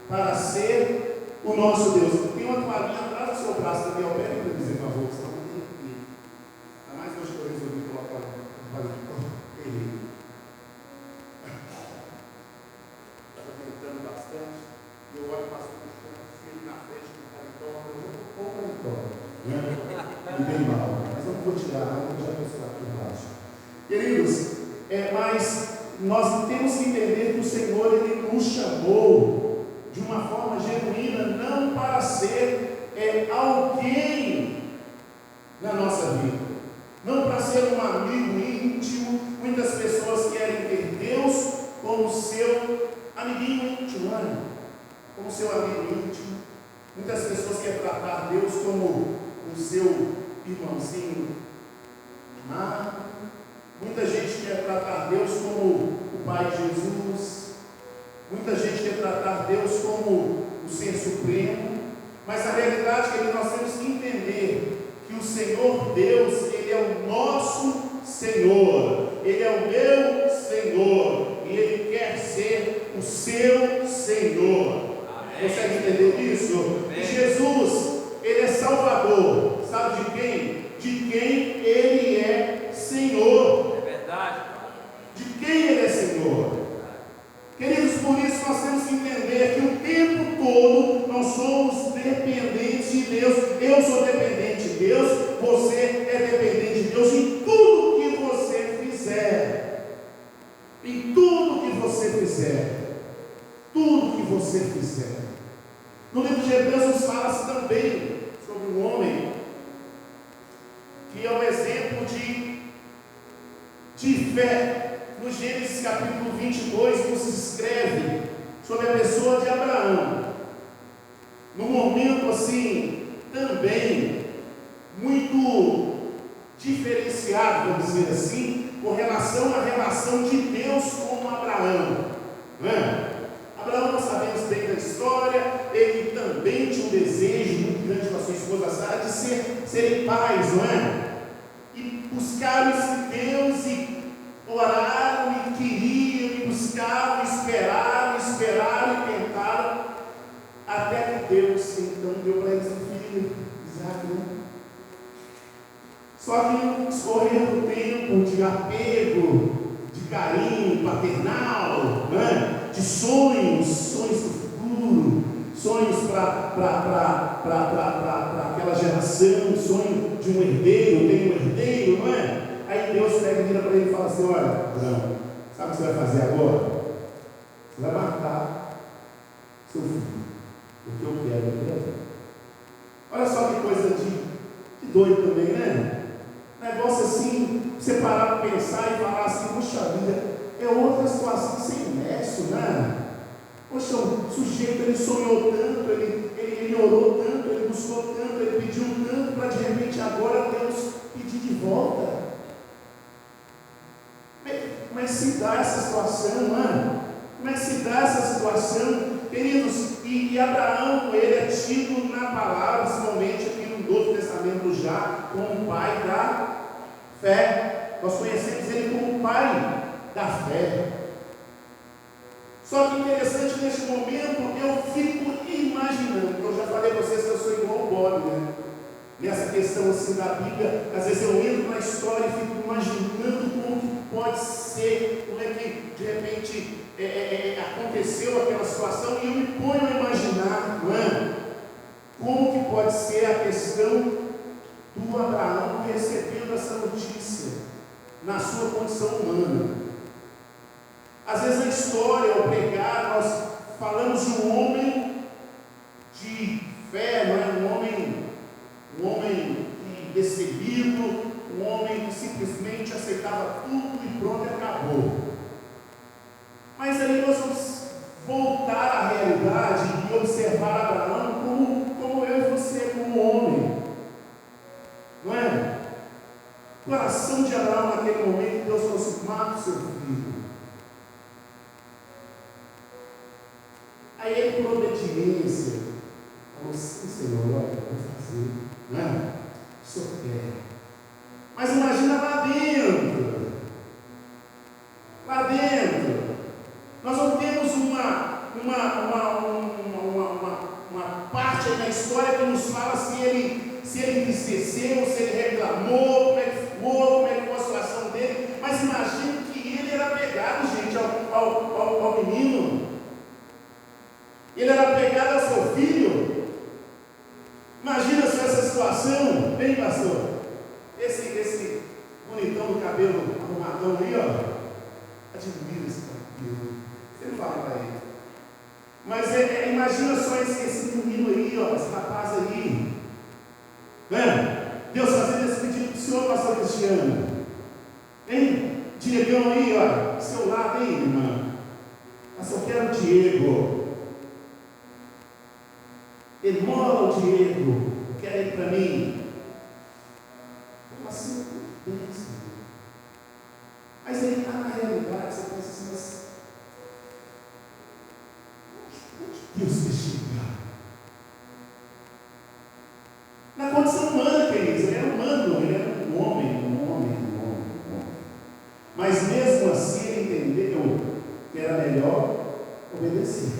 para ser o nosso Deus. Tem uma toalhinha atrás do seu braço também, ao pé, para dizer, por favor, senão não tem que ir. Ainda mais hoje que eu resolvi colocar ele. Estava tentando bastante, e eu olho para as coisas, ele na frente do paletó, eu vou pôr o paletó, né? E bem mal, mas eu não vou tirar, não vou deixar a pessoa aqui embaixo. Queridos, mas nós temos que entender que o Senhor, Ele nos chamou de uma forma genuína, não para ser alguém na nossa vida, não para ser um amigo íntimo. Muitas pessoas querem ter Deus como seu amiguinho íntimo, né? Como seu amigo íntimo. Muitas pessoas querem tratar Deus como o seu irmãozinho amado. Muita gente quer tratar Deus como o Pai Jesus. Muita gente quer tratar Deus como o Ser Supremo. Mas a realidade é que nós temos que entender que o Senhor Deus, Ele é o nosso Senhor. Ele é o meu Senhor. E Ele quer ser o seu Senhor. Amém. Consegue entender isso? Amém. E Jesus, Ele é Salvador. Sabe de quem? De quem Ele é Senhor. É verdade. De quem Ele é Senhor. Queridos, por isso nós temos que entender que o tempo Nós somos dependentes de Deus. Eu sou dependente de Deus, você é dependente de Deus em tudo que você fizer. Em tudo que você fizer. Tudo que você fizer. No livro de Hebreus nos fala-se também sobre um homem que é um exemplo de fé. No Gênesis capítulo 22 nos escreve sobre a pessoa de Abraão. Num momento assim, também muito diferenciado, vamos dizer assim, com relação à relação de Deus com Abraão. Não é? Abraão, nós sabemos bem da história, ele também tinha um desejo muito grande com a sua esposa Sara de serem pais, não é? E buscaram esse Deus e oraram e queriam, e buscavam, esperaram e tentaram, até que Deus então deu para eles um filho, Isaac, né? Só que escorrendo o tempo de apego, de carinho paternal, né? De sonhos do futuro, sonhos para aquela geração, sonho de um herdeiro, tem um herdeiro, não é? Aí Deus pega e vira para ele e fala assim: olha, Abraão, sabe o que você vai fazer agora? Você vai matar seu filho, porque eu quero ele. Olha só que coisa de doido também, né? Negócio assim, você parar para pensar e falar assim: puxa vida, é outra situação sem nexo, né? Poxa, o sujeito ele sonhou tanto, ele orou tanto, ele buscou tanto, ele pediu tanto, para de repente agora Deus pedir de volta. Como é que se dá essa situação, mano? Como é que se dá essa situação, queridos? E Abraão, ele é tido na palavra, principalmente aqui no Novo Testamento já, como o pai da fé. Nós conhecemos ele como o pai da fé. Só que interessante, neste momento, eu fico imaginando, eu já falei para vocês que eu sou igual ao Bob, né? Nessa questão assim da Bíblia, às vezes eu entro na história e fico imaginando como que pode ser, como é que de repente aconteceu aquela situação, e eu me ponho a imaginar, não é? Como que pode ser a questão do Abraão recebendo essa notícia na sua condição humana. Às vezes na história, ao pregar, nós falamos de um homem de fé, não é? Um homem destemido, um homem que simplesmente aceitava tudo e pronto, e acabou. Mas aí nós vamos voltar à realidade e observar Abraão como eu e você, como homem. Não é? O coração de Abraão naquele momento, Deus falou assim: mata o seu filho. Aí ele, por obediência, falou: sim, Senhor, olha, eu vou fazer. Não é? O Senhor quer. Mas imagina lá dentro. Lá dentro. Nós não temos uma parte aí na história que nos fala se ele entristeceu, se ele reclamou, como é que foi a situação dele. Mas imagina que ele era pegado, gente, ao menino. Ele era pegado ao seu filho. Imagina só essa situação, bem, pastor? Esse bonitão do cabelo arrumadão aí, ó. Admira esse cabelo. Você não fala para ele. Mas imagina só esse menino aí, ó, esse rapaz aí. Né? Deus fazendo esse pedido para o senhor, pastor Cristiano. Hein? Diegão aí, ó, do seu lado, hein, irmã? Mas eu quero o Diego. Ele mola o Diego. Quer ele para mim? Como assim? Mas ele está na realidade, você pensa assim, mas Deus vai chegar. Na condição humana, queridos, ele era humano, ele era um homem. Mas mesmo assim ele entendeu que era melhor obedecer.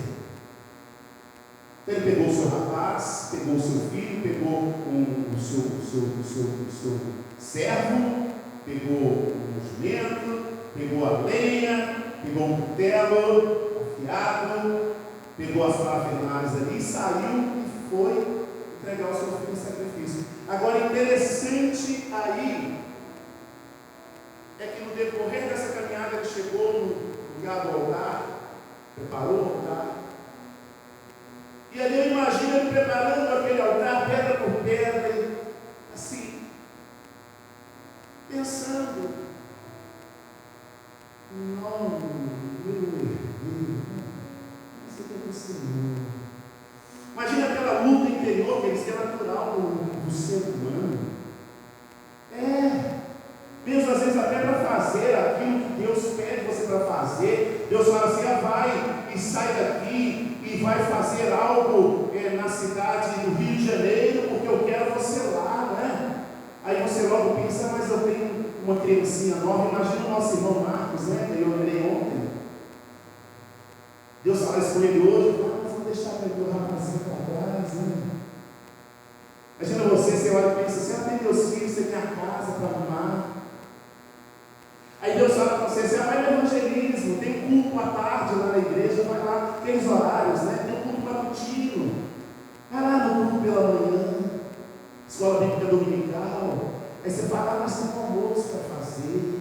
Então ele pegou o seu rapaz, pegou o seu filho, pegou o seu servo, pegou o jumento, pegou a lenha, pegou um cutelo afiado pegou as parafernálias ali, saiu e foi entregar o seu filho em sacrifício. Agora, interessante aí é que no decorrer dessa caminhada ele chegou no lugar do altar, preparou o altar, e ali eu imagino ele preparando aquele altar, pedra por pedra, e assim, pensando, não, meu herdeiro, você tem o Senhor. Imagina aquela luta interior que é natural do ser humano. Mesmo às vezes até para fazer aquilo que Deus pede você para fazer, Deus fala assim, vai e sai daqui e vai fazer algo na cidade do Rio de Janeiro, porque eu quero você lá, né? Aí você logo pensa, mas eu tenho uma criancinha nova. Imagina o nosso irmão Marcos, né? Que eu lembrei ontem. Deus fala isso com ele hoje, mas vou deixar meu rapazinho para trás, né? Imagina você olha e pensa, você tem meus filhos, você tem a casa para arrumar. Aí Deus fala para você, vai no evangelismo, tem culto à tarde lá na igreja, vai lá, tem os horários, né? Tem um culto matutino, vai lá no culto pela manhã, escola bíblica dominical, aí você vai lá, mas tem um almoço para fazer.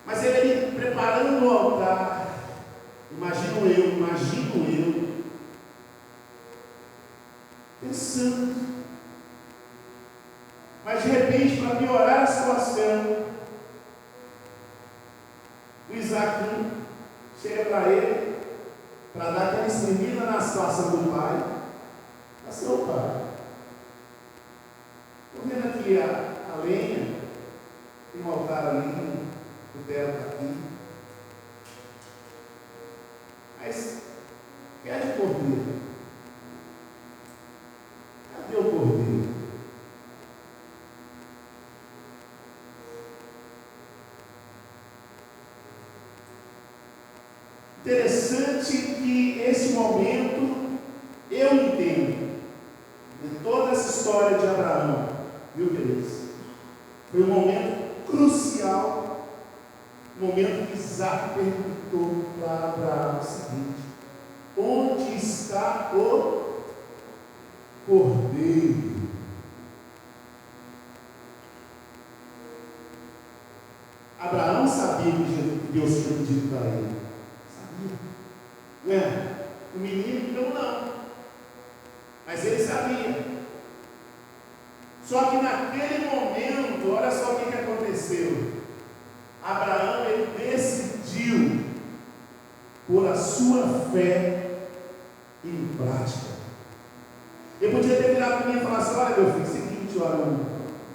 Mas ele ali preparando o altar, imagino eu, pensando. Mas de repente, para piorar a situação, o Isaquinho chega para ele, para dar aquela espremida na situação do pai. Assim, ô pai, estou vendo aqui a lenha, tem um altar ali, o terra está aqui. Mas, quer de cordeiro? Cadê o cordeiro? Interessante que esse momento, eu entendo, de toda essa história de Abraão, viu, queridos? Foi um momento crucial, um momento que Isaac perguntou para Abraão o seguinte: onde está o cordeiro? Abraão sabia que Deus tinha dito para ele. O menino então não, mas ele sabia. Só que naquele momento, olha só o que aconteceu. Abraão, ele decidiu pôr a sua fé em prática. Ele podia ter virado para mim e falar assim: olha meu filho, seguinte, olha, o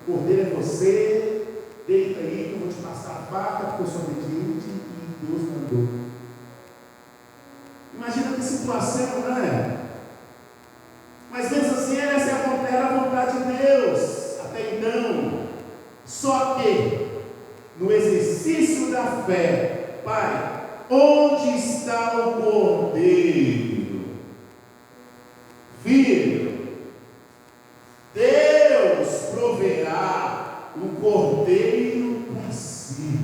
cordeiro é você, deita aí que eu vou te passar a faca, porque eu sou obediente e Deus mandou. Imagina que situação, não é? Mas mesmo assim, essa era a vontade de Deus, até então. Só que, no exercício da fé, Pai, onde está o cordeiro? Filho, Deus proverá o cordeiro para si.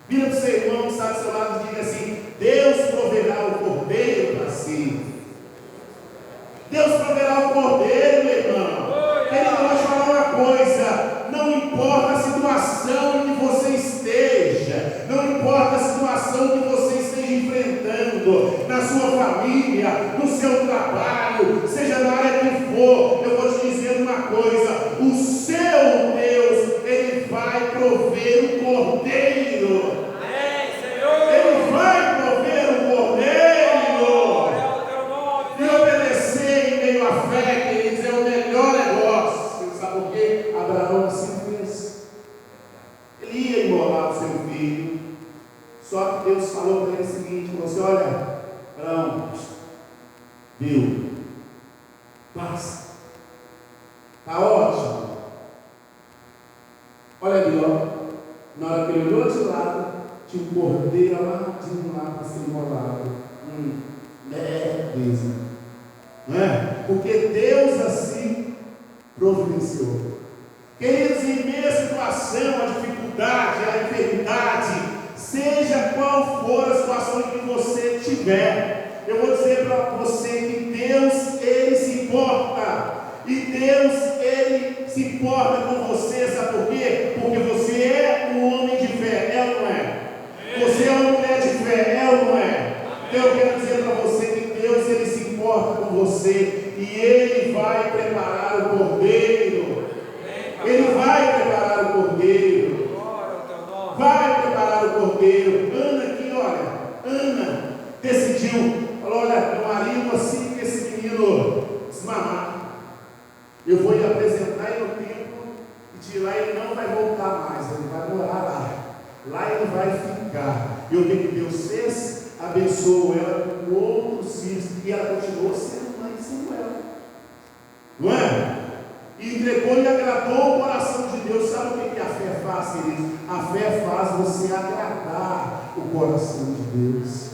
Vira para o seu irmão que está do seu lado e diga assim: Deus proverá o cordeiro para si. Deus proverá o cordeiro, meu irmão. Ele não vai falar uma coisa: não importa a situação em que você esteja, não importa a situação que você esteja enfrentando, na sua família, no seu trabalho, seja na área que for, eu vou te dizer uma coisa: o seu Deus, Ele vai prover o cordeiro. Ele vai prover o cordeiro. E obedecer em meio à fé, queridos, é o melhor negócio. Sabe por quê? Abraão assim fez. Ele ia imolar o seu filho. Só que Deus falou para ele o seguinte: falou assim: olha, Abraão, deu, passa, está ótimo. Olha ali, ó. Na hora que ele olhou de lado, tinha um cordeiro amarradinho lá para ser imolado. Beleza. Não é? Porque Deus assim providenciou. Queridos, em meio à situação, a dificuldade, a enfermidade, Seja qual for a situação que você tiver, eu vou dizer para você que Deus, Ele se importa. E Deus, Ele se importa com você, sabe por quê? Porque você é um homem de fé, é ou não é? Você é uma mulher de fé, é ou não é? Então eu quero dizer para você que Deus, Ele se importa com você e Ele vai preparar o cordeiro. Ele vai preparar o cordeiro. Vai preparar o cordeiro. Ana aqui, olha, Ana decidiu, falou, olha, meu marido, assim que esse menino desmamar, eu vou lhe apresentar ele no templo e de lá ele não vai voltar mais, ele vai morar lá. Lá ele vai ficar. E o que Deus fez? Abençoou ela com outros filhos e ela continuou sendo mãe de Samuel. Não é? E entregou e agradou o coração de Deus. Sabe o que a fé faz, queridos? A fé faz você agradar o coração de Deus.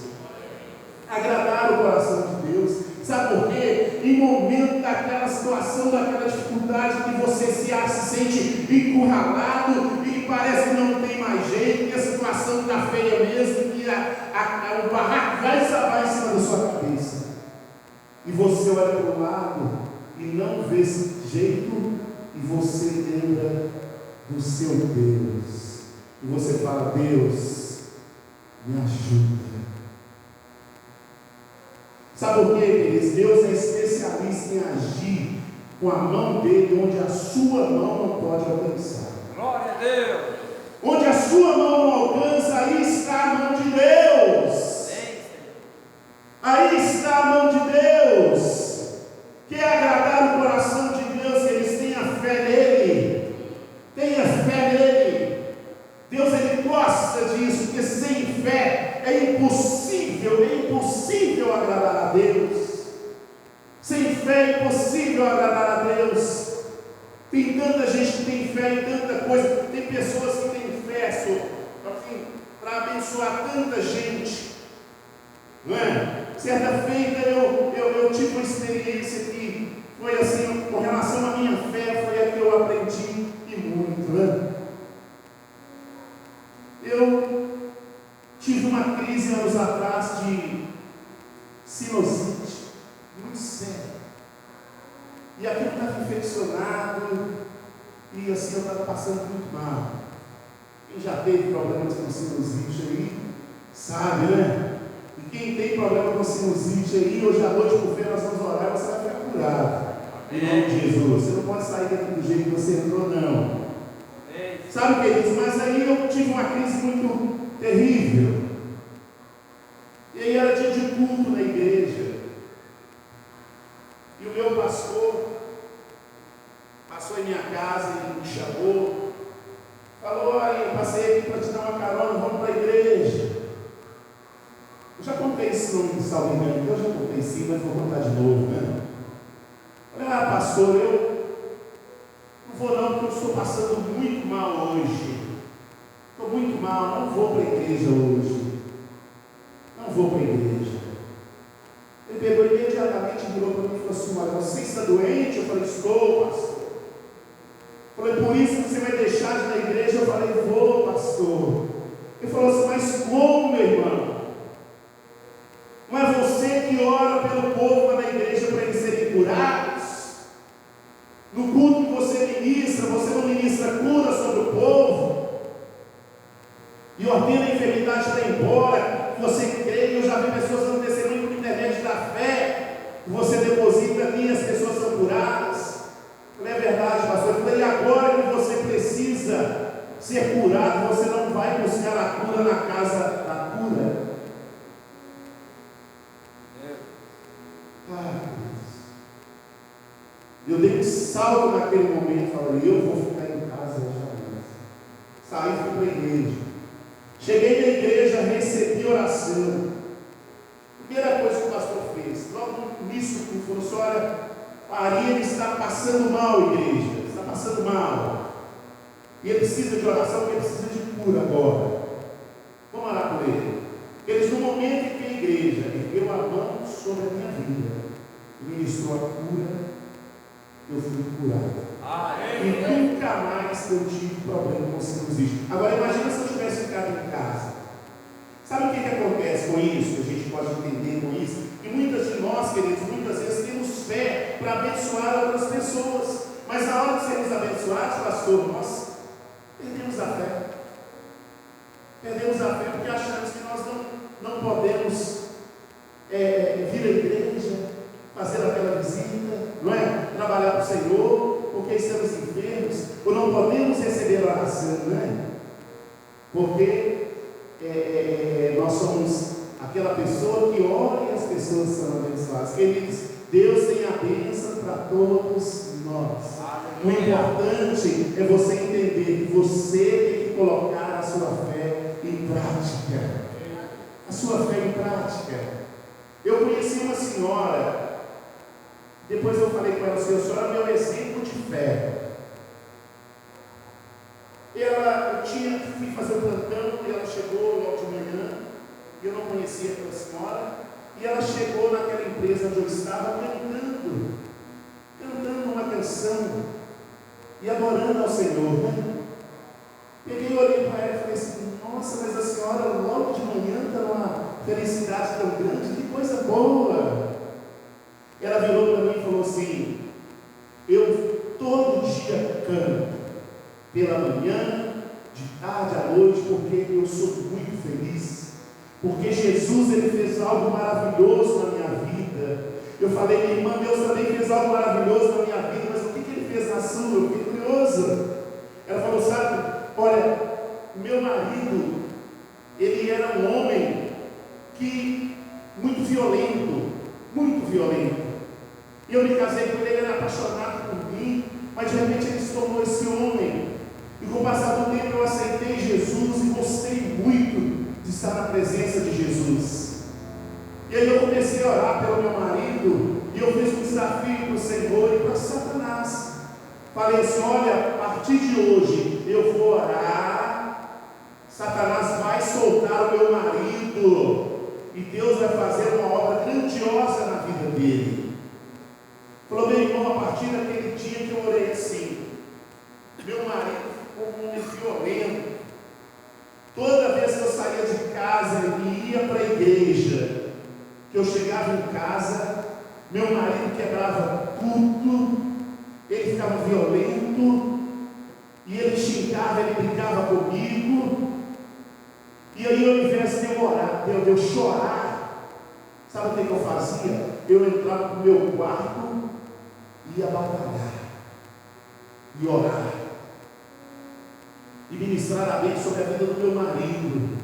Agradar o coração de Deus. Sabe por quê? Em momento daquela situação, daquela dificuldade que você se sente encurralado e que parece que não tem mais jeito, que a situação está feia mesmo, que o barraco vai desabar em cima da sua cabeça. E você olha para o lado e não vê esse jeito, e você lembra do seu Deus. E você fala, Deus, me ajuda. Sabe por quê, queridos? Deus é especialista em agir com a mão dele, onde a sua mão não pode alcançar. Glória a Deus. Onde a sua mão não alcança, aí está a mão de Deus. Aí está a mão de Deus. Quer agradar o coração de Deus, eles tenham fé nele. Tenha fé nele. Deus, ele gosta disso, porque sem fé é impossível agradar a Deus. Sem fé é impossível agradar a Deus. Tem tanta gente que tem fé em tanta coisa. Tem pessoas que têm fé, Senhor, para abençoar tanta gente. Não é? Certa feita eu tive uma experiência que foi assim, com relação à minha fé, foi a que eu aprendi e muito, né? Eu tive uma crise anos atrás de sinusite, muito séria. E aquilo estava infeccionado, e assim eu estava passando muito mal. Quem já teve problemas com sinusite aí, sabe, né? E quem tem problema com sinusite aí, hoje à noite por fé nós vamos orar, você vai ficar curado. Em nome de Jesus. Você não pode sair daqui do jeito que você entrou, não. Sabe, queridos, mas aí eu tive uma crise muito terrível. E aí era dia de culto na igreja. E o meu pastor passou em minha casa e me chamou. Falou, olha, eu passei aqui para te dar uma carona, vamos para a igreja. Eu já contei isso no salvo engano, eu já contei sim, mas vou contar de novo, né? Falei, pastor, eu não vou não, porque eu estou passando muito mal hoje. Estou muito mal, não vou para a igreja hoje. Não vou para a igreja. Ele pegou imediatamente, virou para mim e falou assim, olha, você está doente? Eu falei, estou, pastor. Falei, por isso que você vai deixar de ir na igreja? Eu falei, vou, pastor. Ele falou assim, mas como, meu irmão? Não é você que ora pelo povo na igreja para eles serem curados? No culto que você não ministra cura sobre o povo? E ordena a enfermidade para ir embora? Você crê? Eu já vi pessoas dando testemunho por internet da fé. Você deposita ali, as pessoas são curadas. Não é verdade, pastor? Eu falei, e agora que você precisa ser curado, você não vai buscar a cura na casa da cura? Eu dei um salto naquele momento, falei, eu vou ficar em casa jamais. Saí e fui para a igreja. Cheguei na igreja, recebi oração. Primeira coisa que o pastor fez, logo no início do culto, falou assim, olha, Ariane está passando mal, igreja, está passando mal. E ele precisa de oração, porque ele precisa de cura agora. Vamos orar por ele. Eles, no momento em que a igreja ergueu a mão sobre a minha vida, ministrou a cura, eu fui curado. E nunca mais eu tive problema com sinusite. Agora imagina se eu tivesse ficado em casa. para abençoar outras pessoas. Mas na hora de sermos abençoados, pastor, nós perdemos a fé. Perdemos a fé porque achamos que nós não podemos vir à igreja, fazer aquela visita, não é? Trabalhar para o Senhor, porque estamos enfermos, ou não podemos receber oração, não é? Porque nós somos aquela pessoa que ora e as pessoas são abençoadas. Queridos, Deus tem a bênção para todos nós. O importante é você entender que você tem que colocar a sua fé em prática. A sua fé em prática. Eu conheci uma senhora, depois eu falei com ela assim: a senhora é meu exemplo de fé. Eu fui fazer o plantão e ela chegou logo de manhã, eu não conhecia aquela senhora, e ela chegou naquela empresa onde eu estava cantando uma canção e adorando ao Senhor, né? Peguei e olhei para ela e falei assim: nossa, mas a senhora logo de manhã está numa felicidade tão grande, que coisa boa. Ela virou para mim e falou assim: eu todo dia canto, pela manhã, de tarde à noite, porque eu sou muito feliz, porque Jesus ele fez algo maravilhoso na minha vida. Eu falei: minha irmã, Deus também fez algo maravilhoso na minha vida, mas o que ele fez na sua? Eu fiquei curioso. Ela falou: sabe, olha, meu marido, ele era um homem muito violento, e eu me casei com ele, ele era apaixonado por mim, mas de repente ele se tornou esse homem, e com o passar do tempo eu aceitei Jesus e gostei muito de estar na presença de Jesus. E aí eu comecei a orar pelo meu marido, e eu fiz um desafio para o Senhor e para Satanás. Falei assim: olha, a partir de hoje eu vou orar, Satanás vai soltar o meu marido, e Deus vai fazer uma obra grandiosa na vida dele. Falou: meu irmão, a partir daquele dia que eu orei assim, meu marido ficou um homem violento. Toda vez que eu saía de casa e ia para a igreja, que eu chegava em casa, meu marido quebrava tudo, ele ficava violento, e ele xingava, ele brigava comigo. E aí, ao invés de eu orar, de eu chorar, sabe o que eu fazia? Eu entrava no meu quarto e ia batalhar, e orar, e ministrar a bênção sobre a vida do meu marido.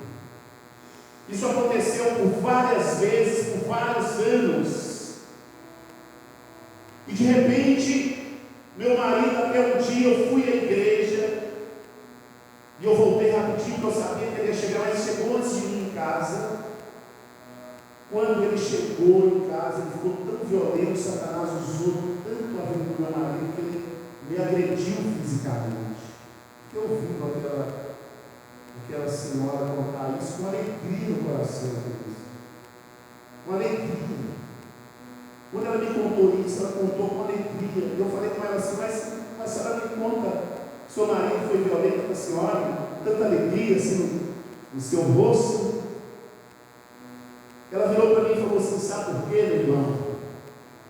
Isso aconteceu por várias vezes, por vários anos. E de repente, meu marido, até um dia eu fui à igreja, e eu voltei rapidinho, porque eu sabia que ele ia chegar, mas chegou antes de mim em casa. Quando ele chegou em casa, ele ficou tão violento, Satanás usou tanto a vida do meu marido, que ele me agrediu fisicamente. Eu ouvi aquela senhora contar isso com alegria no coração deles. Com alegria. Quando ela me contou isso, ela contou com alegria. Eu falei com ela assim: mas a senhora me conta, seu marido foi violento com a senhora, tanta alegria assim no seu rosto. Ela virou para mim e falou assim: sabe por quê, meu irmão?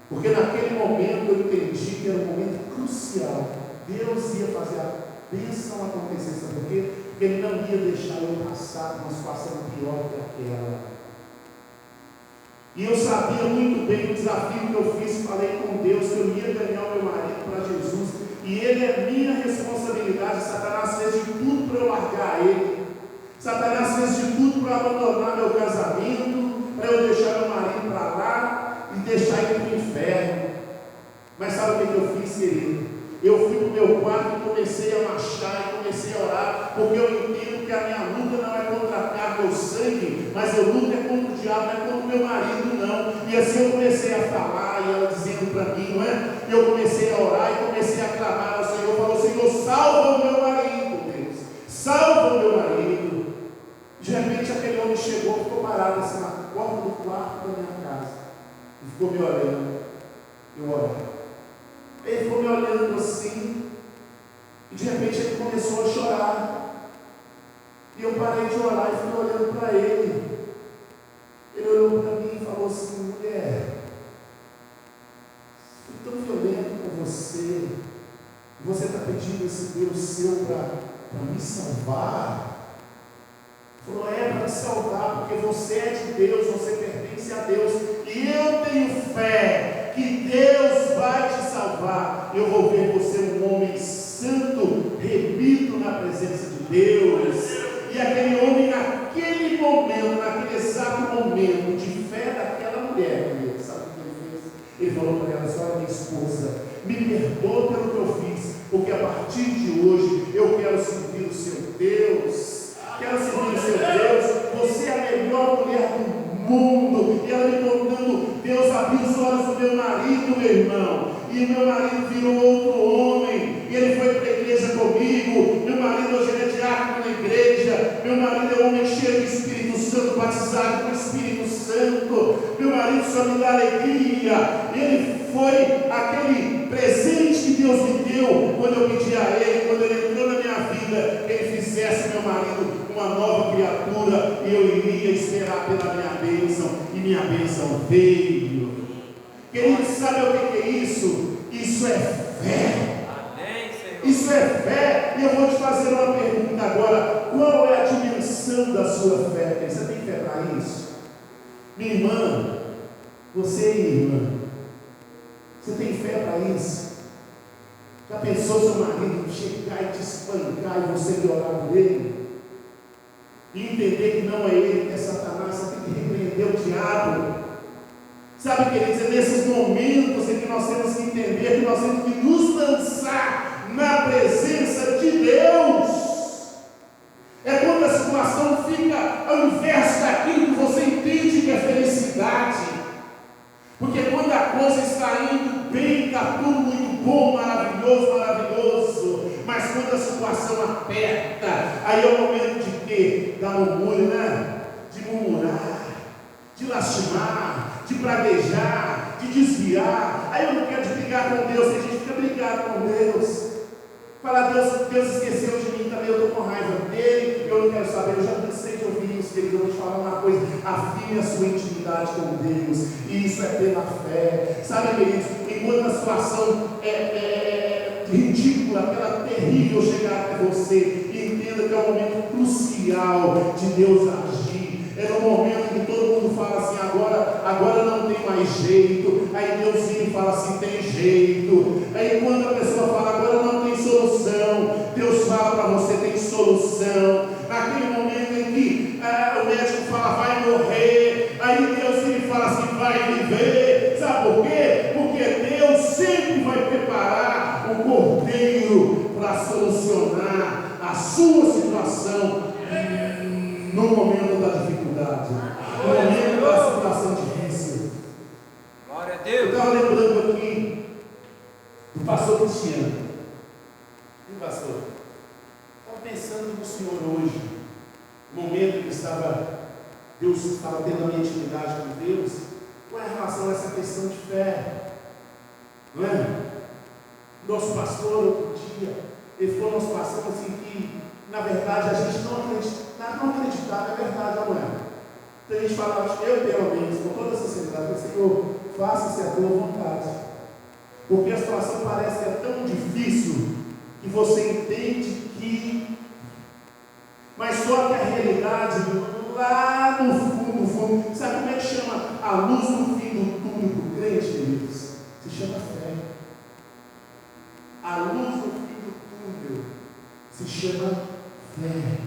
Porque naquele momento eu entendi que era um momento crucial. Deus ia fazer a bênção acontecer, sabe por quê? Porque Ele não ia deixar eu passar por uma situação pior que aquela. E eu sabia muito bem o desafio que eu fiz, falei com Deus que eu ia ganhar o meu marido para Jesus, e ele é minha responsabilidade. Satanás fez de tudo para eu largar ele, Satanás fez de tudo para abandonar meu casamento, para eu deixar meu marido para lá e deixar ele para o inferno. Mas sabe o que eu fiz, querido? Eu fui para o meu quarto e comecei a marchar e comecei a orar, porque eu entendo que a minha luta não é contra a carne ou sangue, mas eu luto é contra o diabo, não é contra o meu marido, não. E assim eu comecei a falar, e ela dizendo para mim, não é? E eu comecei a orar e comecei a clamar ao Senhor. Falou: Senhor, salva o meu marido, Deus, salva o meu marido. De repente aquele homem chegou, ficou parado assim na porta do quarto da minha casa e ficou me olhando. Eu orava. Ele ficou me olhando assim, e de repente ele começou a chorar. E eu parei de orar e fiquei olhando para ele. Ele olhou para mim e falou assim: mulher, fui tão esse Deus seu para me salvar? Falou, para te salvar, porque você é de Deus, você pertence a Deus, e eu tenho fé que Deus vai te salvar. Eu vou ver você um homem santo, repito, na presença de Deus. E aquele homem, naquele momento, naquele exato momento de fé daquela mulher, sabe o que ele fez? Ele falou para ela, senhora, minha esposa, me perdoa pelo que eu fiz, porque a partir de hoje eu quero servir o seu Deus. Quero servir o seu Deus. Você é a melhor mulher do mundo. E ela me contando, Deus abriu os olhos do meu marido, meu irmão. E meu marido virou outro homem. E ele foi para a igreja comigo. Meu marido hoje é diácono na igreja. Meu marido é um homem cheio do Espírito Santo, batizado com o Espírito Santo. Meu marido só me dá alegria. Ele foi aquele presente que Deus me deu quando eu pedi a Ele, quando Ele entrou na minha vida, que Ele fizesse meu marido uma nova criatura, e eu iria esperar pela minha bênção, e minha bênção veio. Queridos, sabe o que é isso? Isso é fé. Isso é fé. E eu vou te fazer uma pergunta agora: qual é a dimensão da sua fé? Você tem fé para isso? Minha irmã, você é irmã, você tem fé para isso? Já pensou seu marido chegar e te espancar e você orar por ele? E entender que não é ele, que é Satanás? Você tem que repreender o diabo. Sabe, queridos, é nesses momentos em que nós temos que entender que nós temos que nos lançar na presença de Deus. É quando a situação fica ao inverso daquilo que você entende que é felicidade. Porque quando a coisa está indo bem, está tudo muito bom, maravilhoso, maravilhoso. Mas quando a situação aperta, aí é o momento de quê? Da murmúrio, né? De murmurar, de lastimar, de praguejar, de desviar. Aí eu não quero de brigar com Deus, a gente fica brigado com Deus. Fala, Deus esqueceu de mim também, eu estou com raiva dele, eu não quero saber, eu já cansei de ouvir isso, querido. Eu vou te falar uma coisa: afirme a sua intimidade com Deus, e isso é pela fé. Sabe, queridos, enquanto a situação é ridícula, aquela terrível chegar até você, entenda que é um momento crucial de Deus agir. É no momento que todo mundo fala assim, agora não tem mais jeito. Aí Deus vem e fala assim, tem jeito. Aí quando a pessoa fala, agora não tem solução, Deus fala para você, tem solução. Naquele momento em que o médico fala, vai morrer, aí Deus vem e fala assim, vai viver. Sabe por quê? Porque Deus sempre vai preparar o cordeiro para solucionar a sua situação no momento da dificuldade, no momento da situação difícil. Glória a Eu Deus. estava lembrando aqui do pastor Cristiano. E pastor, estava pensando no Senhor hoje, no momento que Deus estava tendo a minha intimidade com Deus, com relação a essa questão de fé. Não é? Nosso pastor, outro dia, ele falou nosso pastor assim que, na verdade, a gente não acreditava, é verdade, não é? Então a gente falava, eu pelo menos, com toda a sinceridade, Senhor, faça-se a tua vontade. Porque a situação parece que é tão difícil que você entende que, mas só que a realidade, lá no fundo, sabe como é que chama a luz no fim do túnel do crente, queridos? Se chama fé. A luz no fim do túnel se chama fé.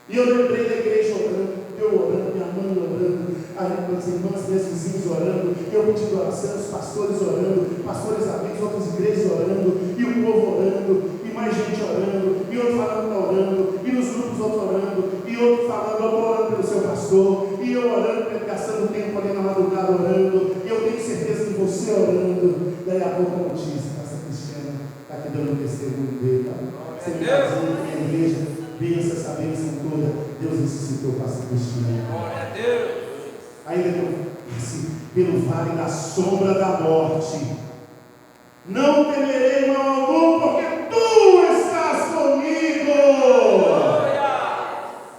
E eu lembrei da igreja orando, eu orando, minha mãe orando, as irmãs, meus vizinhos orando, eu pedindo oração, os pastores orando, pastores amigos, outras igrejas orando, e o povo orando, e mais gente orando, e outro falando que está orando, e nos grupos outro orando, e outro falando, eu estou orando pelo seu pastor, e eu orando, gastando tempo ali na madrugada orando, e eu tenho certeza que você orando, daí a pouco a notícia, pastor Cristiano está aqui dando o testemunho dele, tá? Você me está dizendo que a igreja pensa essa bênção toda, Deus ressuscitou o pastor Cristiano. Glória a Deus. Ainda pelo vale da sombra da morte, não temerei mal algum, porque tu estás comigo.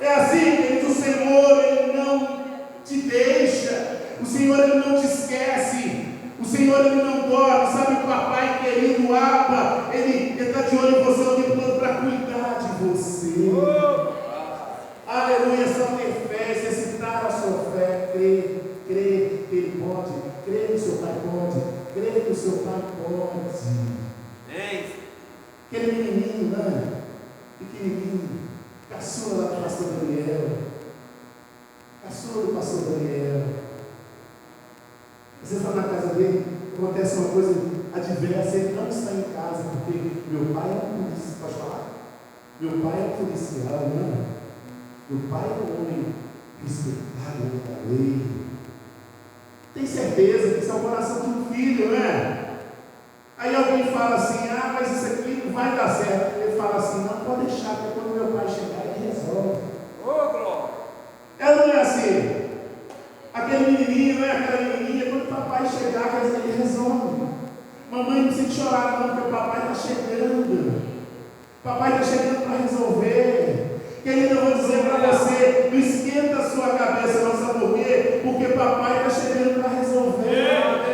É assim, querido, o Senhor, Ele não te deixa, o Senhor, Ele não te esquece, o Senhor, Ele não dorme. Sabe, o papai querido Abba, Ele está de olho em você o tempo todo para cuidar de você. Aleluia, só ter fé, exercitar a sua fé, crer que Ele pode, crer que o seu Pai pode, crer que o seu Pai pode. Aquele menininho, né? Pequenininho, caçula lá do pastor Daniel. Caçula do pastor Daniel. Você está na casa dele, acontece uma coisa adversa, ele não está em casa, porque meu pai é um policial. Pode falar? Meu pai é um policial, não? Meu pai é um homem respeitado da lei. Tem certeza que isso é o coração de um filho, né? Aí alguém fala assim, mas isso aqui não vai dar certo. Ele fala assim, não, pode deixar, porque quando meu pai chegar, ele resolve. Ela não é assim. Aquele menininho, não é aquela menininha, quando o papai chegar, ele resolve. Mamãe não precisa chorar não, porque o papai está chegando. O papai está chegando para resolver. Querido, eu vou dizer para você, não esquenta a sua cabeça, não, sabe por quê? Porque papai está chegando para resolver.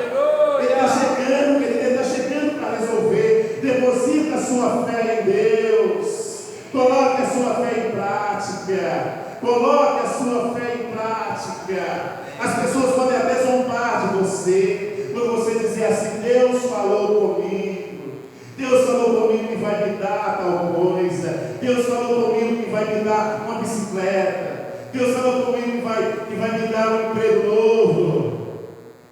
Ele está chegando, ele está chegando para resolver. Deposita a sua fé em Deus. Coloque a sua fé em prática. Coloque a sua fé em prática. As pessoas podem até zombar de você, quando você dizer assim, Deus falou comigo. Deus falou comigo que vai me dar tal coisa. Deus falou comigo que vai me dar uma bicicleta. Deus falou comigo que vai me dar um emprego novo.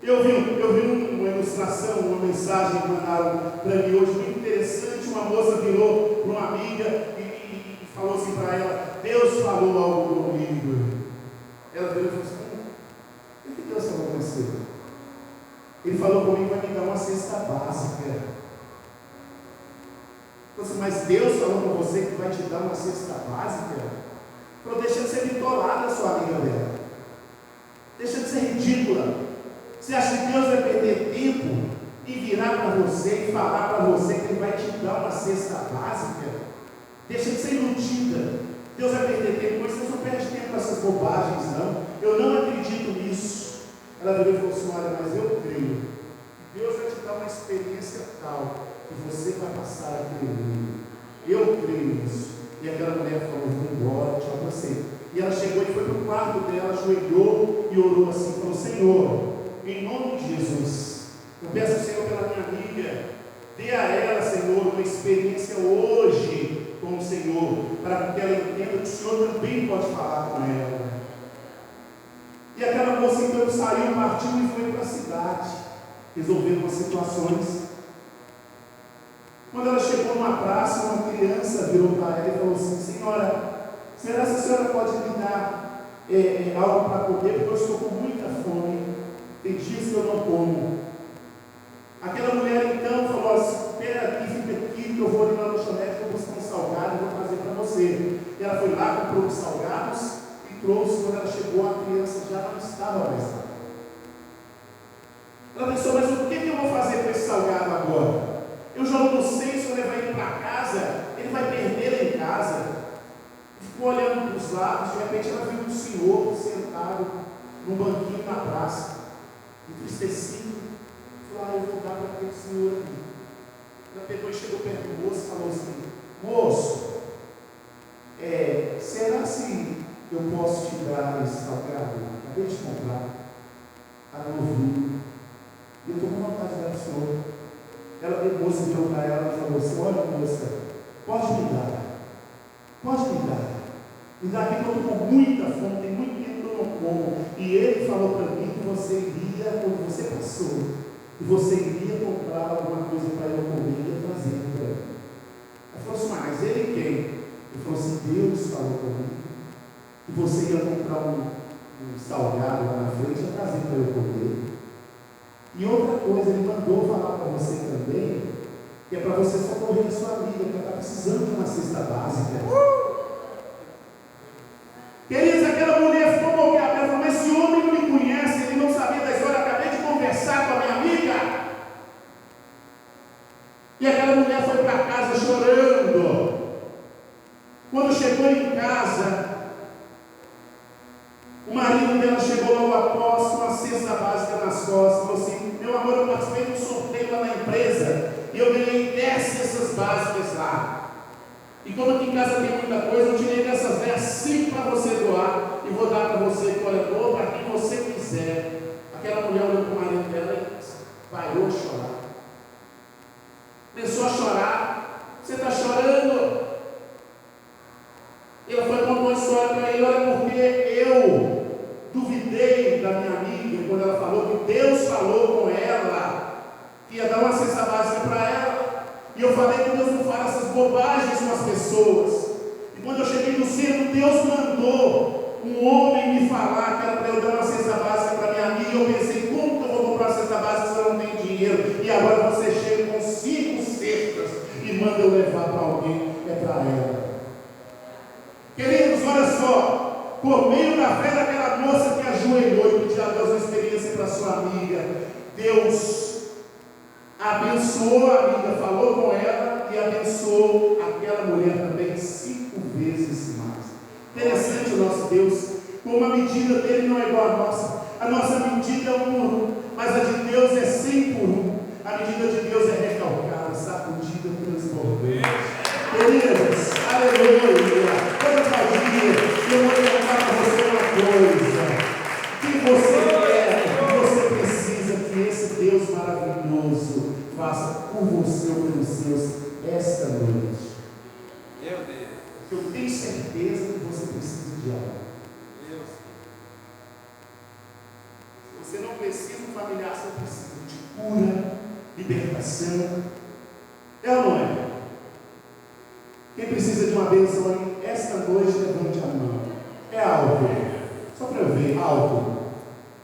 Eu vi uma ilustração, uma mensagem que mandaram para mim hoje, muito interessante. Uma moça virou para uma amiga e falou assim para ela, Deus falou algo comigo. Ela virou e falou assim, o que Deus falou com você? Ele falou comigo que vai me dar uma cesta básica. Mas Deus falou com você que vai te dar uma cesta básica? Falou, deixa de ser bitolada, sua amiga dela. Deixa de ser ridícula. Você acha que Deus vai perder tempo e virar para você e falar para você que Ele vai te dar uma cesta básica? Deixa de ser iludida. Deus vai perder tempo, mas você não perde tempo com essas bobagens, não. Eu não acredito nisso. Ela virou e falou assim, olha, mas eu creio. Deus vai te dar uma experiência tal que você vai passar a crer. Eu creio nisso. E aquela mulher falou, vou embora, tchau para você. E ela chegou e foi para o quarto dela, ajoelhou e orou assim, falou, Senhor, em nome de Jesus, eu peço, Senhor, pela minha amiga, dê a ela, Senhor, uma experiência hoje com o Senhor, para que ela entenda que o Senhor também pode falar com ela. E aquela moça então saiu, partiu e foi para a cidade, resolvendo umas situações. Quando ela chegou numa praça, uma criança virou para ela e falou assim, senhora, será que a senhora pode me dar algo para comer, porque eu estou com muita fome, tem dias que eu não como. Aquela mulher então falou assim, espera aqui, fica aqui, que eu vou ali na lanchonete, vou buscar um salgado e vou trazer para você. E ela foi lá, comprou os salgados e trouxe. Quando ela chegou, a criança já não estava mais lá. Ela pensou, mas o que eu vou fazer com esse salgado agora? Eu já não sei se eu levar ele para casa, ele vai perder ele em casa. Ficou olhando para os lados, de repente ela viu um senhor sentado num banquinho na praça, entristecido. Falou, eu vou dar para aquele senhor aqui. Ela pegou e chegou perto do moço e falou assim, moço, será se eu posso te dar esse salgado? Acabei de comprar, está novinho, e eu estou com vontade de dar para o senhor. Ela, a moça virou para ela e falou assim, olha moça, pode me dar, me dá aqui que eu estou com muita fome, tem muito tempo que eu não como. E ele falou para mim que você iria, quando você passou, que você iria comprar alguma coisa para eu comer e ia trazer para ele. Ela falou assim, mas ele quem? Ele falou assim, Deus falou comigo que você ia comprar um salgado lá na frente e ia trazer para eu comer. E outra coisa, ele mandou falar para você também, que é para você socorrer a sua amiga, que ela está precisando de uma cesta básica. Queridos, aquela mulher ficou boquiaberta, ela falou, mas esse homem não me conhece, ele não sabia da história, eu acabei de conversar com a minha amiga. E aquela mulher foi para casa chorando. Quando chegou em casa, o marido dela chegou logo após com uma cesta básica nas costas, falou assim, meu amor, eu participei de um sorteio lá na empresa, e eu ganhei 10 conhece essas básicas lá. E como aqui em casa tem muita coisa, eu tirei dessas 10 5 para você doar. E vou dar para você que olha, doa para quem você quiser. Aquela mulher olhou para o marido dela e parou a chorar. Começou a chorar. Você está chorando? Ela foi contar uma história para ele. Olha, porque eu duvidei da minha amiga quando ela falou que Deus falou com ela que ia dar uma cesta básica para ela. E eu falei que Deus não fala essas bobagens com as pessoas. E quando eu cheguei no centro, Deus mandou um homem me falar que era para eu dar uma cesta básica para minha amiga. E eu pensei, como que eu vou comprar uma cesta básica se eu não tenho dinheiro? E agora você chega com 5 cestas e manda eu levar para alguém, é para ela. Queridos, olha só, por meio da fé daquela moça que ajoelhou e pediu a Deus uma experiência para sua amiga, Deus abençoou a amiga, falou com ela e abençoou aquela mulher também 5 vezes mais. Interessante o nosso Deus, como a medida dele não é igual à nossa. A nossa medida é 1 por 1, mas a de Deus é 100 por 1. A medida de Deus é recalcada, sacudida, transbordante. Queridos, aleluia. Toda dia eu vou perguntar para você uma coisa. Que você quer, que você precisa que esse Deus maravilhoso faça por você ou pelos seus esta noite. Meu Deus. Eu tenho certeza que você precisa de algo. Se você não precisa de um familiar, você precisa de cura, libertação. É ou não é? Quem precisa de uma bênção aí, esta noite, levante a mão. É algo. Só para eu ver, algo.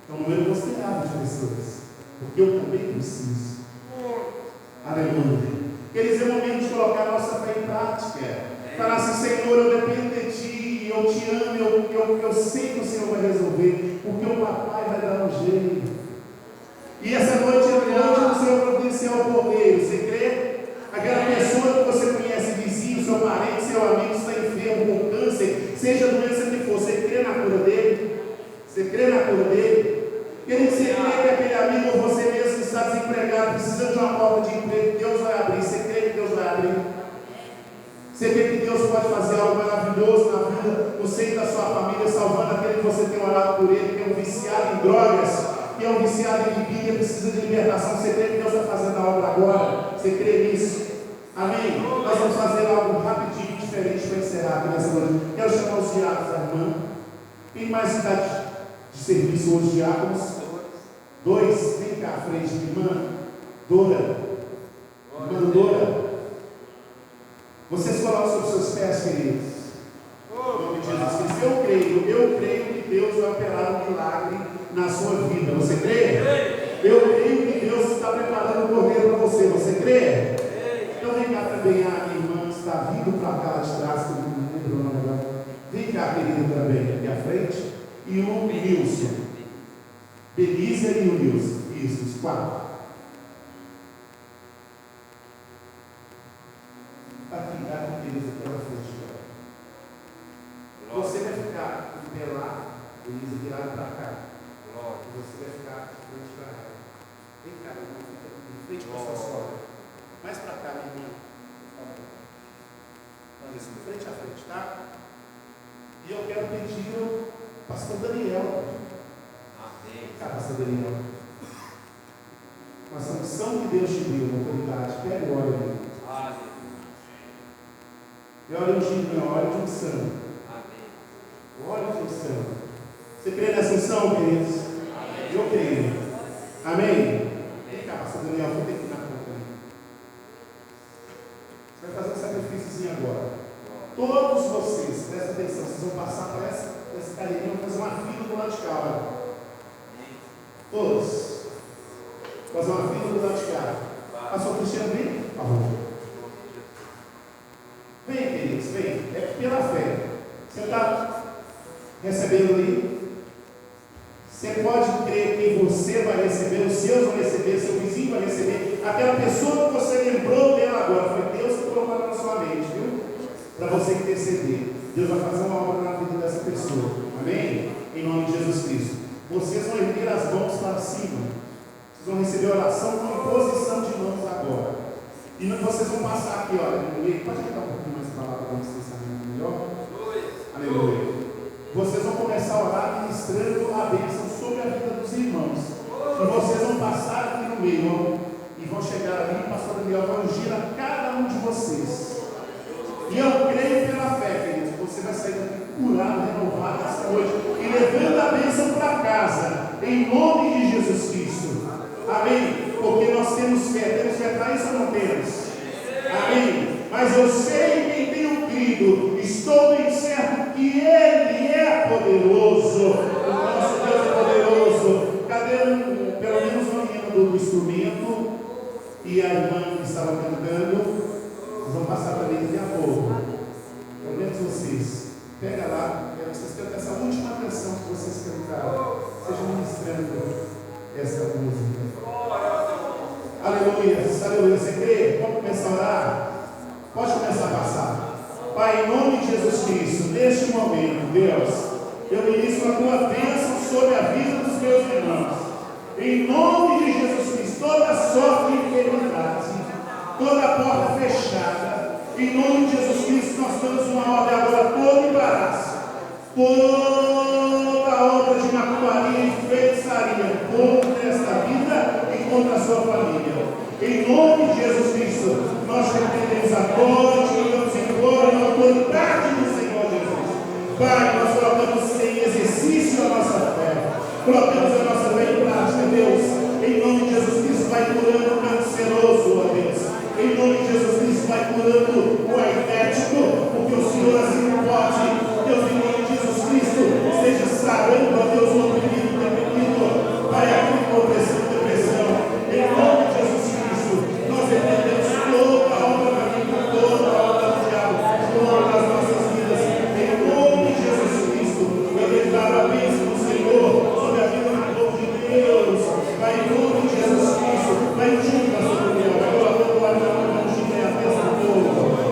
É um número considerável de pessoas. Porque eu também preciso. Aleluia. Eles é o momento de colocar a nossa fé em prática. Falar assim, Senhor, eu dependo de Ti, eu Te amo, eu sei que o Senhor vai resolver, porque o papai vai dar um jeito. E essa noite é a noite do Senhor providenciar o poder. Você crê? Aquela pessoa que você conhece, vizinho, seu parente, seu amigo, está enfermo com câncer, seja a doença que for, você crê na cura dele? Você crê na cura dele? Querido, você crê que aquele amigo ou você mesmo que está desempregado, precisando de uma porta de emprego, Deus vai abrir? Você crê que Deus vai abrir? Você crê que Deus pode fazer algo maravilhoso na vida, no seio da sua família, salvando aquele que você tem orado por ele, que é um viciado em drogas, que é um viciado em bebida, precisa de libertação? Você crê que Deus está fazendo a obra agora? Você crê nisso? Amém? Nós vamos fazer algo rapidinho, diferente para encerrar aqui nessa noite. Quero chamar os diáconos da irmã. Tem mais idade de serviço hoje, diáconos? 2, vem cá à frente, irmã Dora. Irmã Dora. Vocês colocam sobre seus pés, queridos. Em nome de Jesus Cristo. Eu creio que Deus vai operar um milagre na sua vida. Você crê? Eu creio que Deus está preparando o cordeiro para você. Você crê? Então vem cá também a minha irmã que está vindo para cá de trás, que eu não lembro o nome agora. Vem cá, querida, também, aqui à frente. E o Nilson. Belisa e o Nilson. Isso, os 4. Aqui, Belisa, aqui à frente. Você vai ficar de pé lá, Belisa, virado para cá. Você vai ficar de frente para cá. Vem cá, meu irmão, fica de frente para essa sogra. Mais para cá, minha irmã. Isso, de frente a frente, tá? E eu quero pedir ao pastor Daniel. Amém. Cá, pastor Daniel. Uma sanção que Deus te deu, uma autoridade. Pega o óleo ali. Amém. E óleo ungido, não é óleo de unção. Amém. O óleo de unção. Você crê nessa unção, queridos? Amém. Eu creio. Amém? Vem cá, pastor Daniel, vou ter que ir na conta ali. Você vai fazer um sacrifíciozinho agora. Todos vocês, presta atenção, vocês vão passar por essa cadeirinha, vão fazer uma fila do lado de cá, olha. Todos. Fazer uma fila do lado de cá. Pastor Cristiano, vem, por favor. Vem, queridos, vem. É pela fé. Você está recebendo ali? Você pode crer que você vai receber, os seus vão receber, seu vizinho vai receber. Aquela pessoa que você lembrou dela agora, foi Deus que colocou na sua mente, viu? Para você interceder. Deus vai fazer uma obra na vida dessa pessoa. Amém? Em nome de Jesus Cristo. Vocês vão erguer as mãos para cima. Vocês vão receber oração com imposição de mãos agora. E vocês vão passar passar aqui, olha, pode ficar um pouquinho mais para lá para vocês saberem melhor? Aleluia. Vocês vão começar a orar ministrando a bênção sobre a vida dos irmãos. E vocês vão passar aqui no meio, ó, e vão chegar ali, e o pastor Daniel vai ungir a cada um de vocês. E eu creio pela fé, queridos, você vai sair daqui curado, renovado esta noite, e levando a bênção para casa, em nome de Jesus Cristo. Amém? Porque nós temos fé para isso ou não temos? Amém? Mas eu sei quem tenho crido, estou bem certo que Ele é poderoso. O nosso Deus é poderoso. Cadê pelo menos uma menina do instrumento e a irmã que estava cantando? Vocês vão passar para mim daqui a pouco. Pelo menos vocês. Pega lá, quero que vocês cantem essa última canção que vocês cantaram. Sejam ministrando essa música. Aleluia, aleluia. Você crê? Vamos começar a orar? Pode começar a passar. Pai, em nome de Jesus Cristo, neste momento, Deus, eu ministro a tua bênção sobre a vida dos meus irmãos. Em nome de Jesus Cristo, toda sorte de enfermidade, toda porta fechada, em nome de Jesus Cristo, nós damos uma ordem agora, todo embaraço, toda obra de macumbaria e feitiçaria contra esta vida e contra a sua família. Em nome de Jesus Cristo, nós repreendemos agora, te mandamos embora na autoridade do Senhor Jesus. Pai, nós colocamos em exercício a nossa fé, colocamos a nossa fé em prática, Deus. Em nome de Jesus Cristo, vai curando o canceroso, ó Deus. Em nome de Jesus Cristo, vai curando o aidético, porque o Senhor assim não pode. Deus, em nome de Jesus Cristo, esteja sarando, ó Deus, o oprimido, deprimido, Pai, aqui com opressão, depressão. Em nome de Jesus Cristo, nós entendemos toda a obra da vida, toda a obra do diabo, todas as nossas vidas. Em nome de Jesus Cristo, eu declaro a bênção do Senhor sobre a vida do povo de Deus. Vai em nome de Jesus Cristo, vai junto, pastor Daniel, vai colocando o ar na mão de a bênção do povo.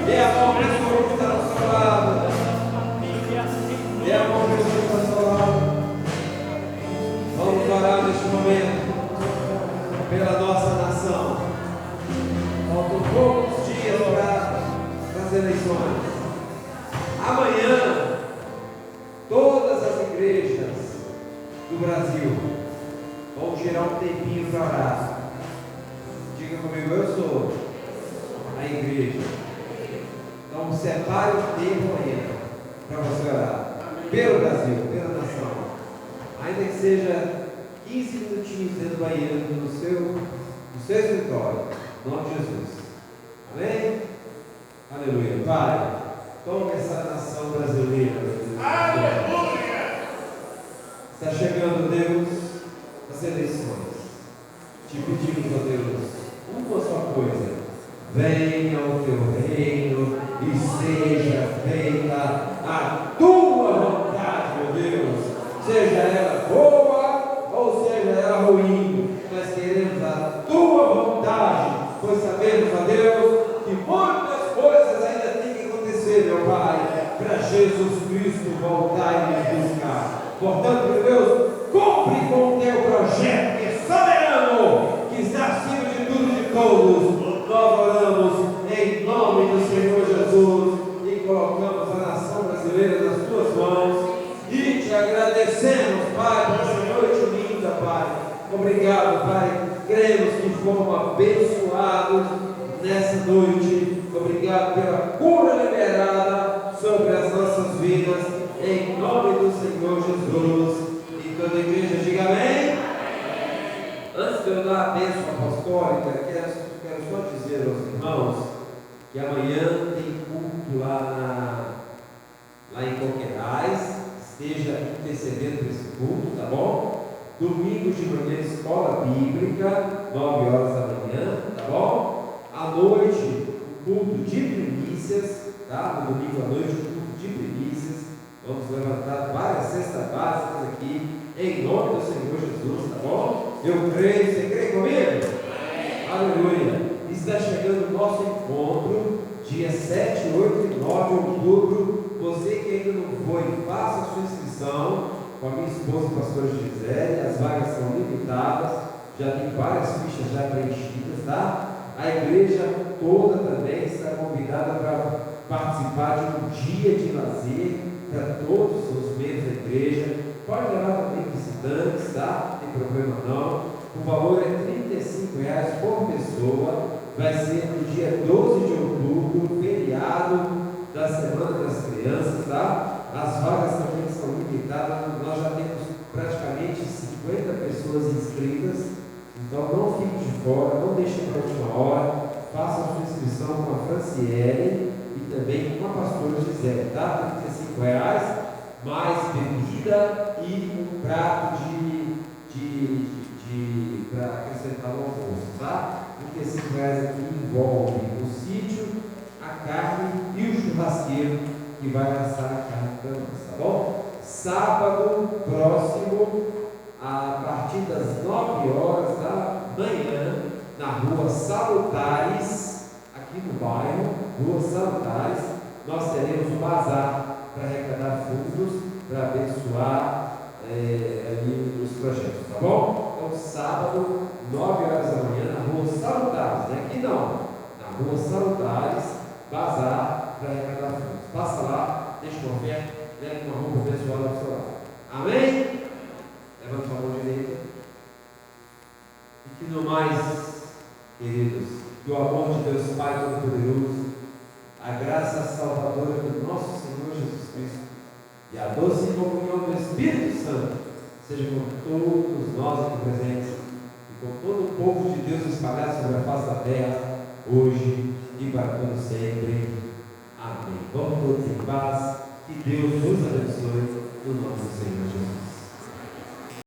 Dê a mão para esse corpo que está ao seu lado. Dê a mão para esse corpo que está ao seu lado. Vamos orar neste momento pela nossa nação. Faltam poucos dias para as eleições. Amanhã, todas as igrejas do Brasil vão tirar um tempinho para orar. Diga comigo, eu sou a igreja. Então separe o tempo amanhã para você orar pelo Brasil, pela nação. Ainda que seja 15 minutinhos dentro do banheiro, no seu escritório, em nome de Jesus. Amém? Aleluia. Pai, toma essa nação brasileira. Aleluia! Está chegando, Deus, as eleições. Te pedimos, ó Deus, uma só coisa: venha o teu reino e seja feita a tua vontade, meu Deus, seja ela boa ou seja ela ruim. Nós queremos a tua vontade, pois sabemos, ó Deus, que muitas coisas ainda têm que acontecer, meu Pai, para Jesus Cristo voltar e nos buscar. Portanto, meu Deus, cumpre com o teu projeto que é soberano, que está acima de tudo e de todos. Nós oramos em nome do Senhor Jesus e colocamos a nação brasileira nas tuas mãos e te agradecemos, Pai, por essa noite linda, Pai. Obrigado, Pai. Cremos que fomos abençoados nessa noite. Obrigado pela cura liberada sobre as nossas vidas, em nome do Senhor Jesus. E toda a igreja diga amém. Antes de eu dar a bênção apostólica, quero só dizer aos irmãos que amanhã tem culto lá em Coqueirais. Esteja intercedendo por esse culto, tá bom? Domingo de manhã, escola bíblica, 9 horas da manhã, tá bom? À noite, culto de primícias, tá? No domingo à noite, culto de primícias. Vamos levantar várias cestas básicas aqui, em nome do Senhor Jesus, tá bom? Eu creio, você crê comigo? Aleluia! Está chegando o nosso encontro, dia 7, 8 e 9 de outubro. Você que ainda não foi, faça a sua inscrição com a minha esposa, a pastora Gisele. As vagas são limitadas, já tem várias fichas já preenchidas, tá? A igreja toda também está convidada para participar de um dia de lazer para todos os membros da igreja. Pode levar também visitantes, tá? Não tem problema não. O valor é R$35 por pessoa. Vai ser no dia 12 de outubro, feriado da Semana das Crianças, tá? As vagas também são limitadas. Nós já temos praticamente 50 pessoas inscritas. Então não fique de fora, não deixe para a última hora. Faça a sua inscrição com a Franciele e também com a pastora Gisele, tá? R$35, mais bebida e um prato para acrescentar no almoço, tá? R$35 aqui envolve o sítio, a carne e o churrasqueiro que vai assar a carne para nós, tá bom? Sábado próximo, a partir das 9 horas da manhã, na rua Salutares, aqui no bairro, rua Salutares, nós teremos um bazar para arrecadar fundos, para abençoar ali os projetos, tá bom? Então, sábado, 9 horas da manhã, na rua Salutares, né? Aqui não, na rua Salutares, bazar para arrecadar fundos. Passa lá, deixa uma oferta, leve uma roupa abençoada ao seu lado. Amém? Levanta a mão direita. E que no mais, queridos, que o amor de Deus Pai Todo-Poderoso, a graça salvadora do nosso Senhor Jesus Cristo e a doce comunhão do Espírito Santo seja com todos nós aqui presentes e com todo o povo de Deus espalhado sobre a face da terra, hoje e para todo sempre. Amém. Vamos todos em paz. Que Deus nos abençoe no nome do Senhor Jesus.